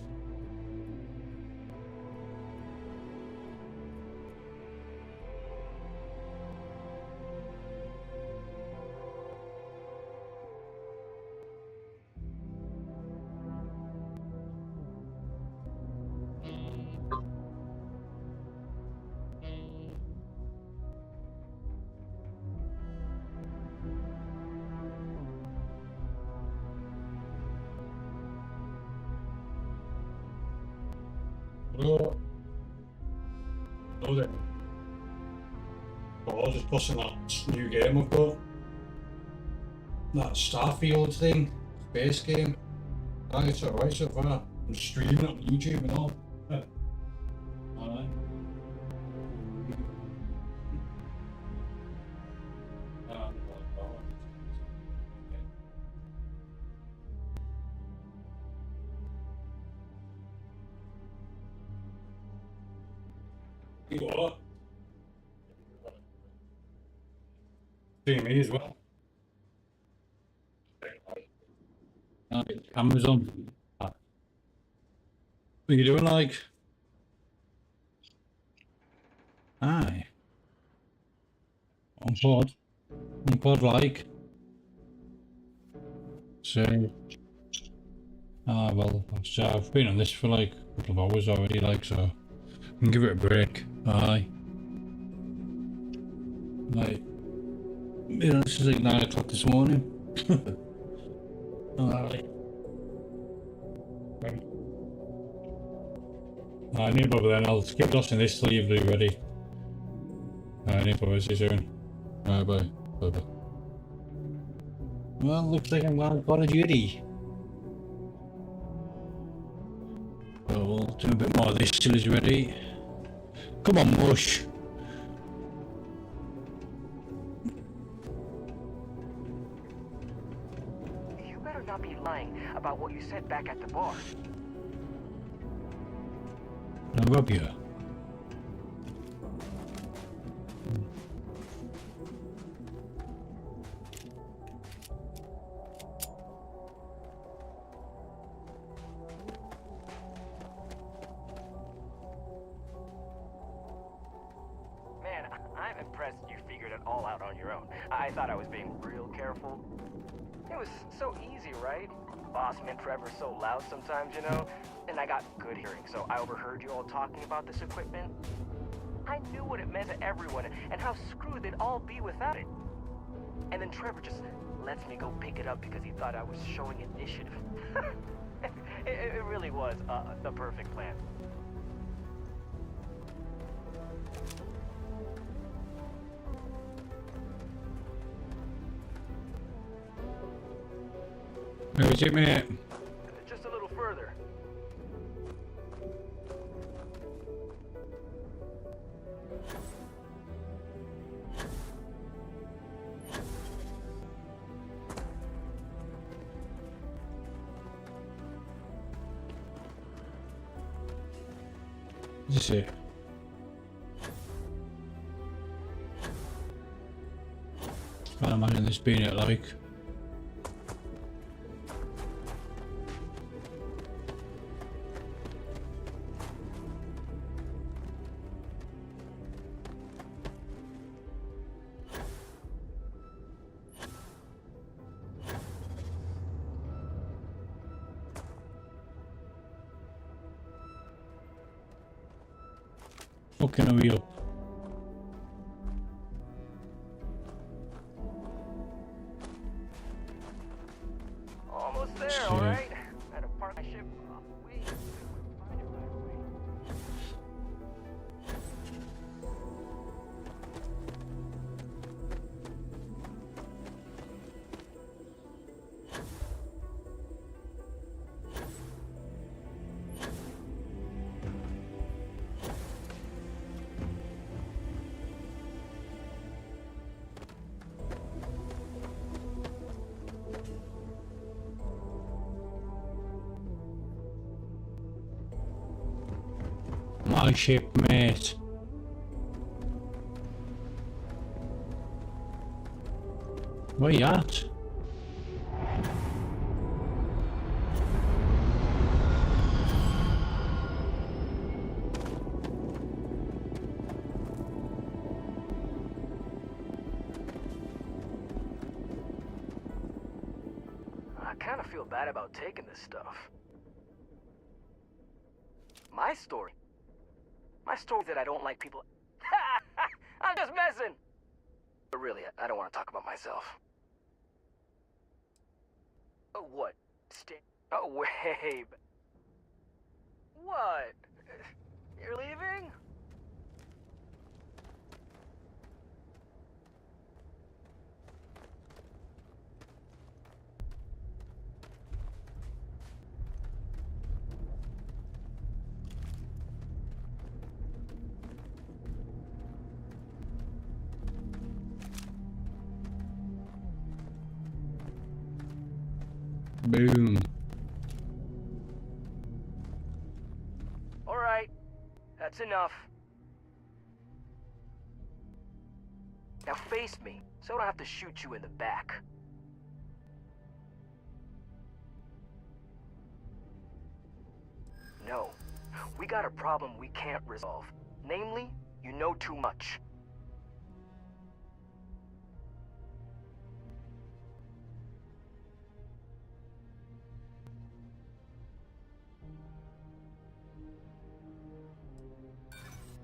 Oh, then. Oh, I was just busting that new game I've got. That Starfield thing, space game. Ah, it's alright so far. I'm streaming it on YouTube and all. Yeah. Alright. You what? See me as well. Amazon. What are you doing, like? Aye. On pod. On pod, like. So. Well, so I've been on this for like a couple of hours already, like, so I can give it a break. Aye. Like, you know, this is like 9 o'clock this morning. Aye. I need to then I'll skip dusting this till you've been ready. I need to see you soon. Bye bye. Bye bye. Well, looks like I'm going to go to duty. So we'll do a bit more of this till he's ready. Come on, Mush. You better not be lying about what you said back at the bar. I'll rub you. Man, I'm impressed you figured it all out on your own. I thought I was being real careful. It was so easy, right? Bossman and Trevor's so loud sometimes, you know? And I got good hearing, so I overheard you all talking about this equipment. I knew what it meant to everyone and how screwed they'd all be without it. And then Trevor just lets me go pick it up because he thought I was showing initiative. It really was the perfect plan. Where is it, mate? Just a little further. Is this it? can't imagine this being it like. Fucking hurry up. Almost there, alright? I had to park my ship. Wait. Find it right away. My ship, mate. Where you at? I kind of feel bad about taking this stuff. My story. My story is that I don't like people. I'm just messing. But really, I don't want to talk about myself. Oh, what? Oh, wait. What? You're leaving? Boom. All right. That's enough. Now face me, so I don't have to shoot you in the back. No. We got a problem we can't resolve. Namely, you know too much.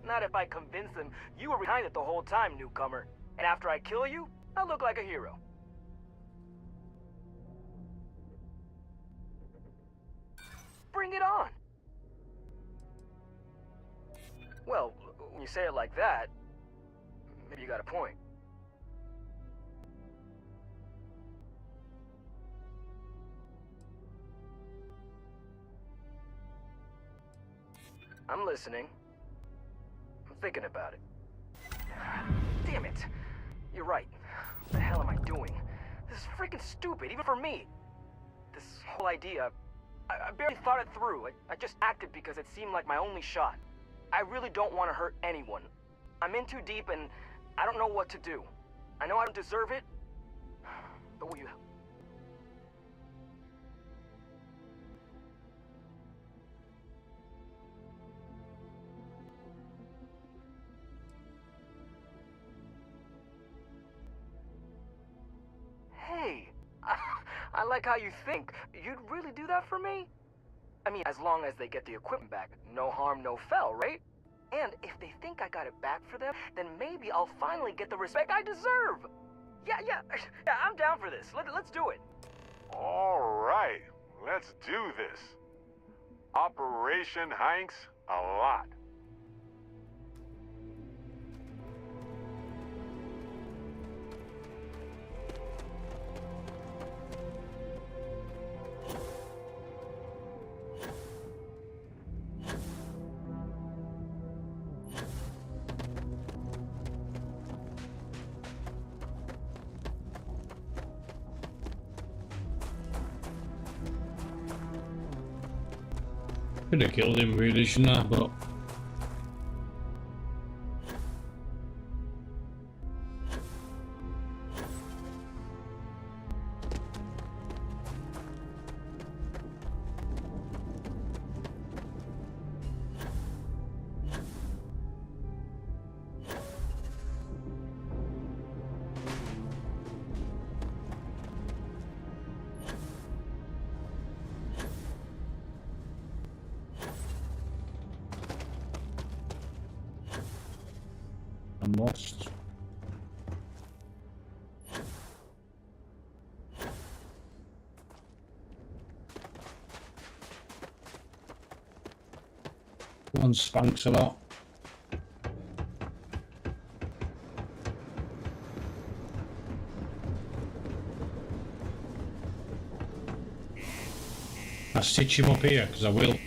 Not if I convince them you were behind it the whole time, newcomer. And after I kill you, I'll look like a hero. Bring it on! Well, when you say it like that, maybe you got a point. I'm listening. I'm thinking about it. Damn it! You're right. What the hell am I doing? This is freaking stupid, even for me. This whole idea, I barely thought it through. I just acted because it seemed like my only shot. I really don't want to hurt anyone. I'm in too deep and I don't know what to do. I know I don't deserve it, but will you help? Hey, I like how you think. You'd really do that for me? I mean, as long as they get the equipment back, no harm, no foul, right? And if they think I got it back for them, then maybe I'll finally get the respect I deserve. Yeah, I'm down for this. Let's do it. All right, let's do this. Operation Hanks a lot. Could have killed him really, shouldn't I? But Must. One spanks a lot. I stitch him up here because I will.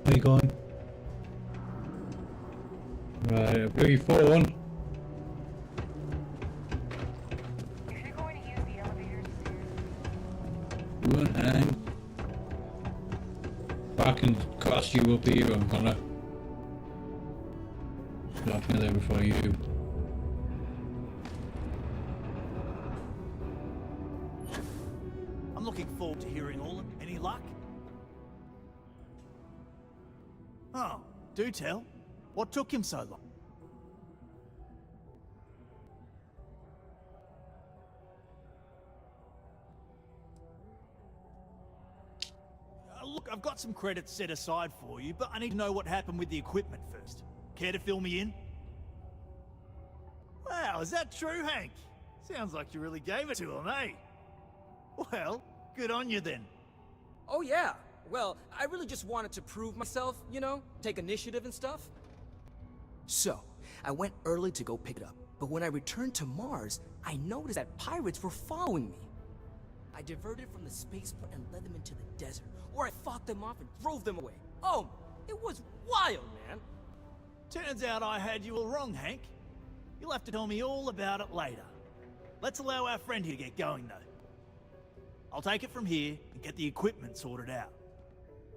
Where you going? Right, blue phone. Hang. If I can cross you up here, I'm gonna get me there before you. I'm looking forward to hearing all of any luck? Oh, do tell. What took him so long? Look, I've got some credits set aside for you, but I need to know what happened with the equipment first. Care to fill me in? Wow, is that true, Hank? Sounds like you really gave it to him, eh? Well, good on you then. Oh yeah. Well, I really just wanted to prove myself, you know? Take initiative and stuff. So, I went early to go pick it up, but when I returned to Mars, I noticed that pirates were following me. I diverted from the spaceport and led them into the desert, where I fought them off and drove them away. Oh, it was wild, man. Turns out I had you all wrong, Hank. You'll have to tell me all about it later. Let's allow our friend here to get going, though. I'll take it from here and get the equipment sorted out.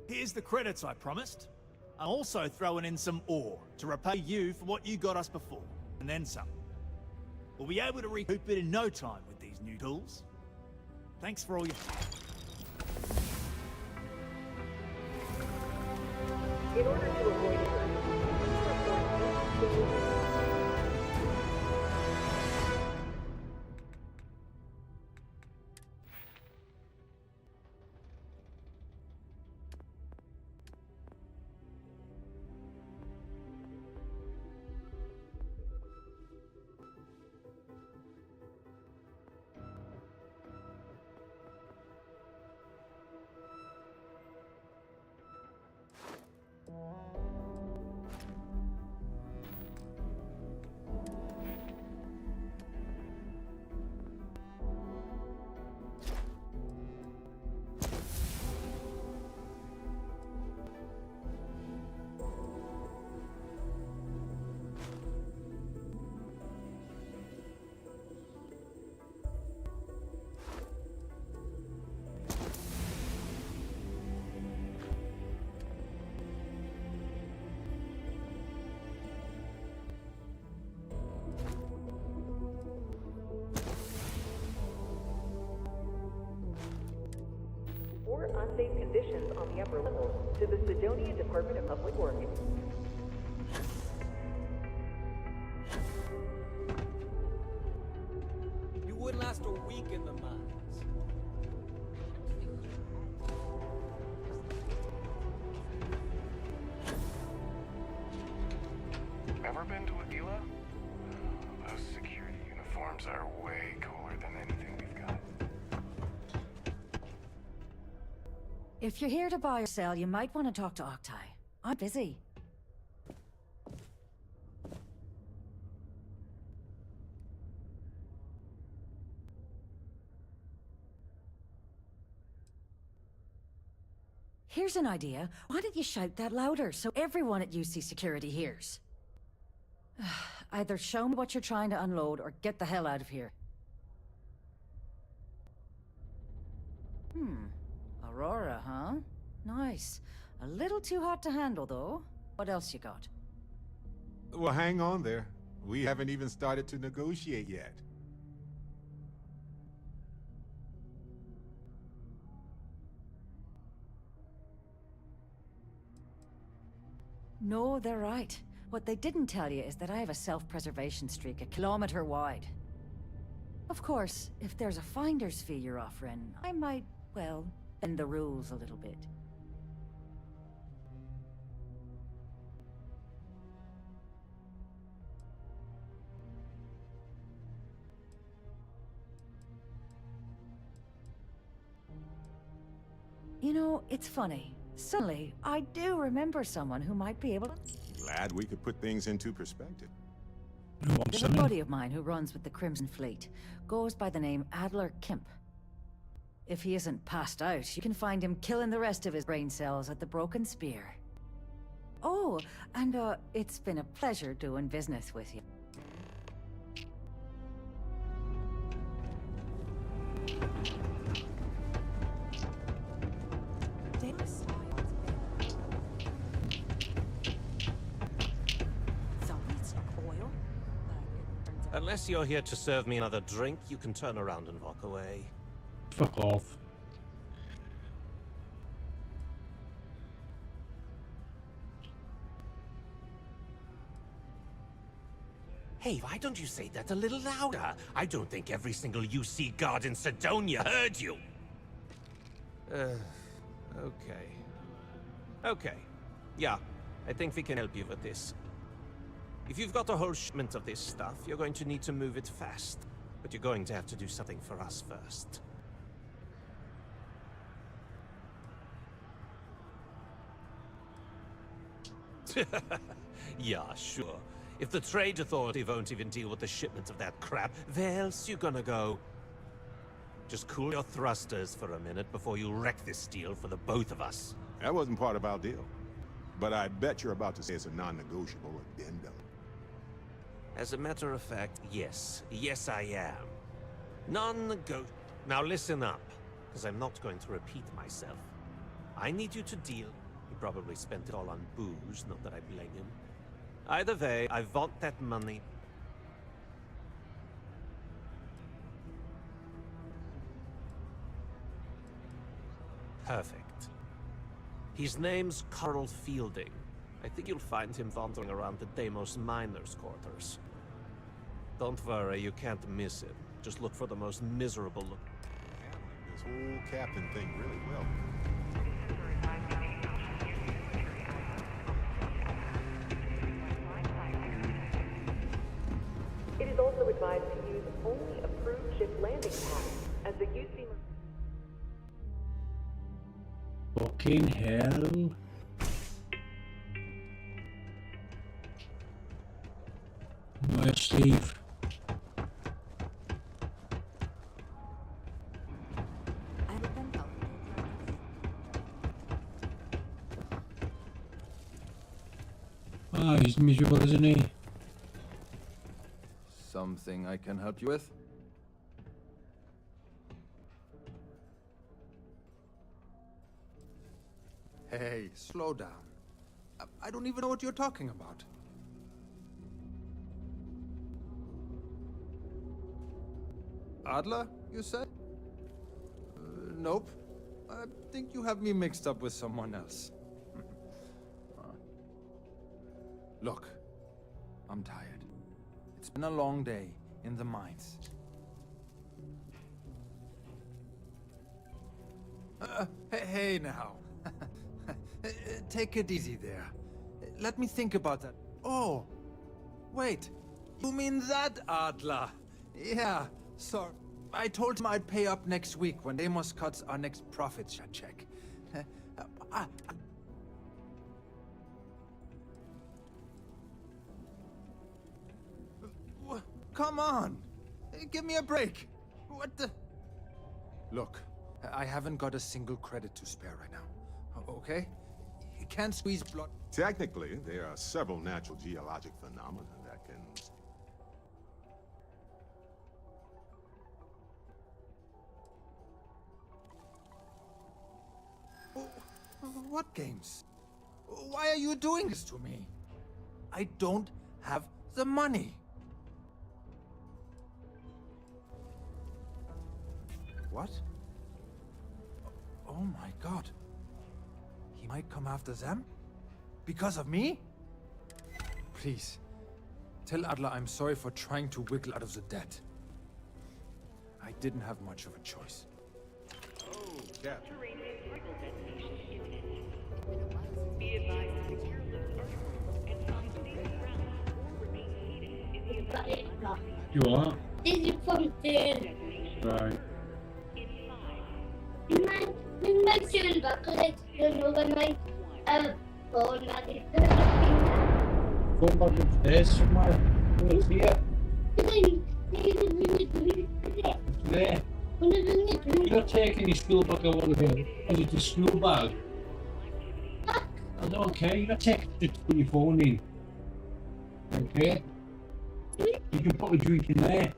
Here's the credits I promised. I'm also throwing in some ore to repay you for what you got us before, and then some. We'll be able to recoup it in no time with these new tools. Thanks for all your... In order to avoid report unsafe conditions on the upper levels to the Sidonia Department of Public Works. You wouldn't last a week in the mines. Ever been to Aquila? Those security uniforms are way cooler than anything we've got. If you're here to buy or sell, you might want to talk to Octai. I'm busy. Here's an idea. Why don't you shout that louder so everyone at UC Security hears? Either show me what you're trying to unload or get the hell out of here. Aurora, huh? Nice. A little too hot to handle, though. What else you got? Well, hang on there. We haven't even started to negotiate yet. No, they're right. What they didn't tell you is that I have a self-preservation streak 1 kilometer wide. Of course, if there's a finder's fee you're offering, I might, well, bend the rules a little bit. You know, it's funny. Suddenly, I do remember someone who might be able to... Glad we could put things into perspective. There's a buddy of mine who runs with the Crimson Fleet. Goes by the name Adler Kemp. If he isn't passed out, you can find him killing the rest of his brain cells at the Broken Spear. Oh, and it's been a pleasure doing business with you. Unless you're here to serve me another drink, you can turn around and walk away. Fuck off. Hey, why don't you say that a little louder? I don't think every single UC guard in Sidonia heard you. Okay. Okay. Yeah, I think we can help you with this. If you've got a whole shipment of this stuff, you're going to need to move it fast. But you're going to have to do something for us first. Yeah, sure. If the Trade Authority won't even deal with the shipment of that crap, where else you gonna go? Just cool your thrusters for a minute before you wreck this deal for the both of us. That wasn't part of our deal. But I bet you're about to say it's a non-negotiable addendum. As a matter of fact, yes. Yes, I am. Non-negotiable. Now listen up, because I'm not going to repeat myself. I need you to deal. He probably spent it all on booze, not that I blame him. Either way, I want that money. Perfect. His name's Carl Fielding. I think you'll find him wandering around the Deimos miners' quarters. Don't worry, you can't miss him. Just look for the most miserable look. Handling this whole captain thing really well. It is also advised to use only approved ship landing pads, as the UC... Fucking hell. Where's Steve? Ah, he's miserable, isn't he? Something I can help you with? Hey, slow down. I don't even know what you're talking about. Adler, you said? Nope. I think you have me mixed up with someone else. Look, I'm tired. It's been a long day in the mines. Hey now. Take it easy there. Let me think about that. Oh, wait. You mean that, Adler? Yeah, sorry. I told him I'd pay up next week when Deimos cuts our next profit check. Come on! Give me a break! What the... Look, I haven't got a single credit to spare right now. Okay? You can't squeeze blood... Technically, there are several natural geologic phenomena that can... What games? Why are you doing this to me? I don't have the money. What? Oh my god. He might come after them? Because of me? please. Tell Adler I'm sorry for trying to wiggle out of the debt. I didn't have much of a choice. Oh, Captain. You are? This is something. Right. In my silver collection overnight, phone that is Phone back upstairs somewhere. It's here. There. You're not taking your school bag out of here. Is it a school bag? I don't care. You're not taking it to put your phone in. Okay? You can put a drink in there.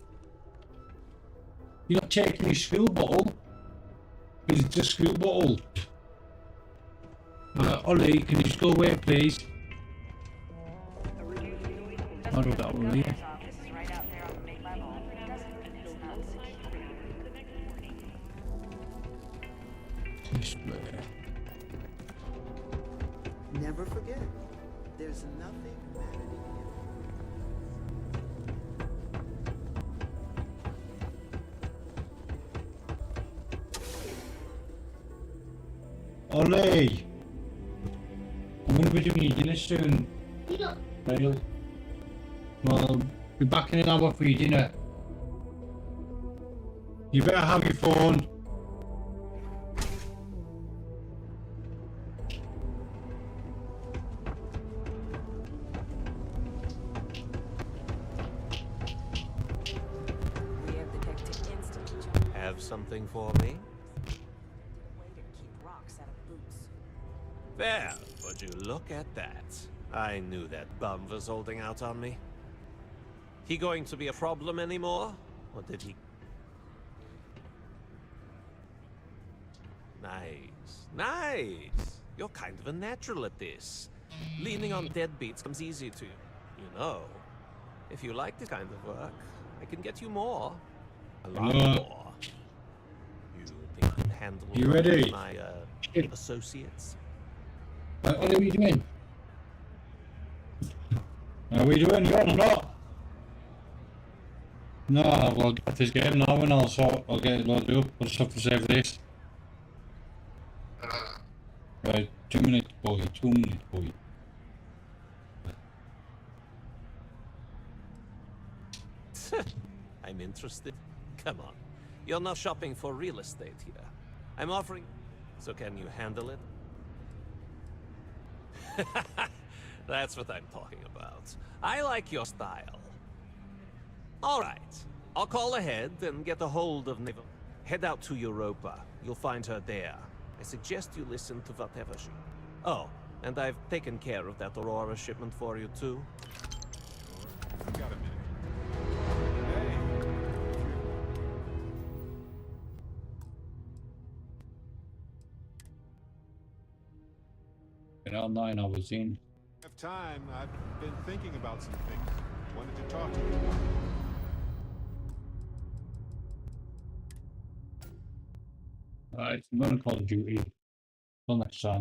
You're not taking your school bottle. Is it a school bottle? Ollie, can you just go away, please? I don't that one, yeah. Display. Never forget, there's nothing humanity Ollie! I'm going to be doing your dinner soon. Right? Well, be back in an hour for your dinner. You better have your phone. Have something for me? There, would you look at that? I knew that bum was holding out on me. He going to be a problem anymore? Or did he... Nice. Nice! You're kind of a natural at this. Leaning on deadbeats comes easy to you. You know, if you like this kind of work, I can get you more. A lot more. You think I can handle You ready? my associates? What are we doing? Are we doing? You on or not? No, we'll get this game now and I'll get it loaded up. We'll just have to save this. Right, 2 minutes, boy. 2 minutes, boy. I'm interested. Come on. You're not shopping for real estate here. I'm offering... So can you handle it? That's what I'm talking about. I like your style. All right. I'll call ahead and get a hold of Nivel. Head out to Europa. You'll find her there. I suggest you listen to whatever she... Oh, and I've taken care of that Aurora shipment for you too. You got a minute. Been out 9 hours in. Have time. I've been thinking about some things. Wanted to talk to you. Alright, I'm going to Call of Duty. Till next time.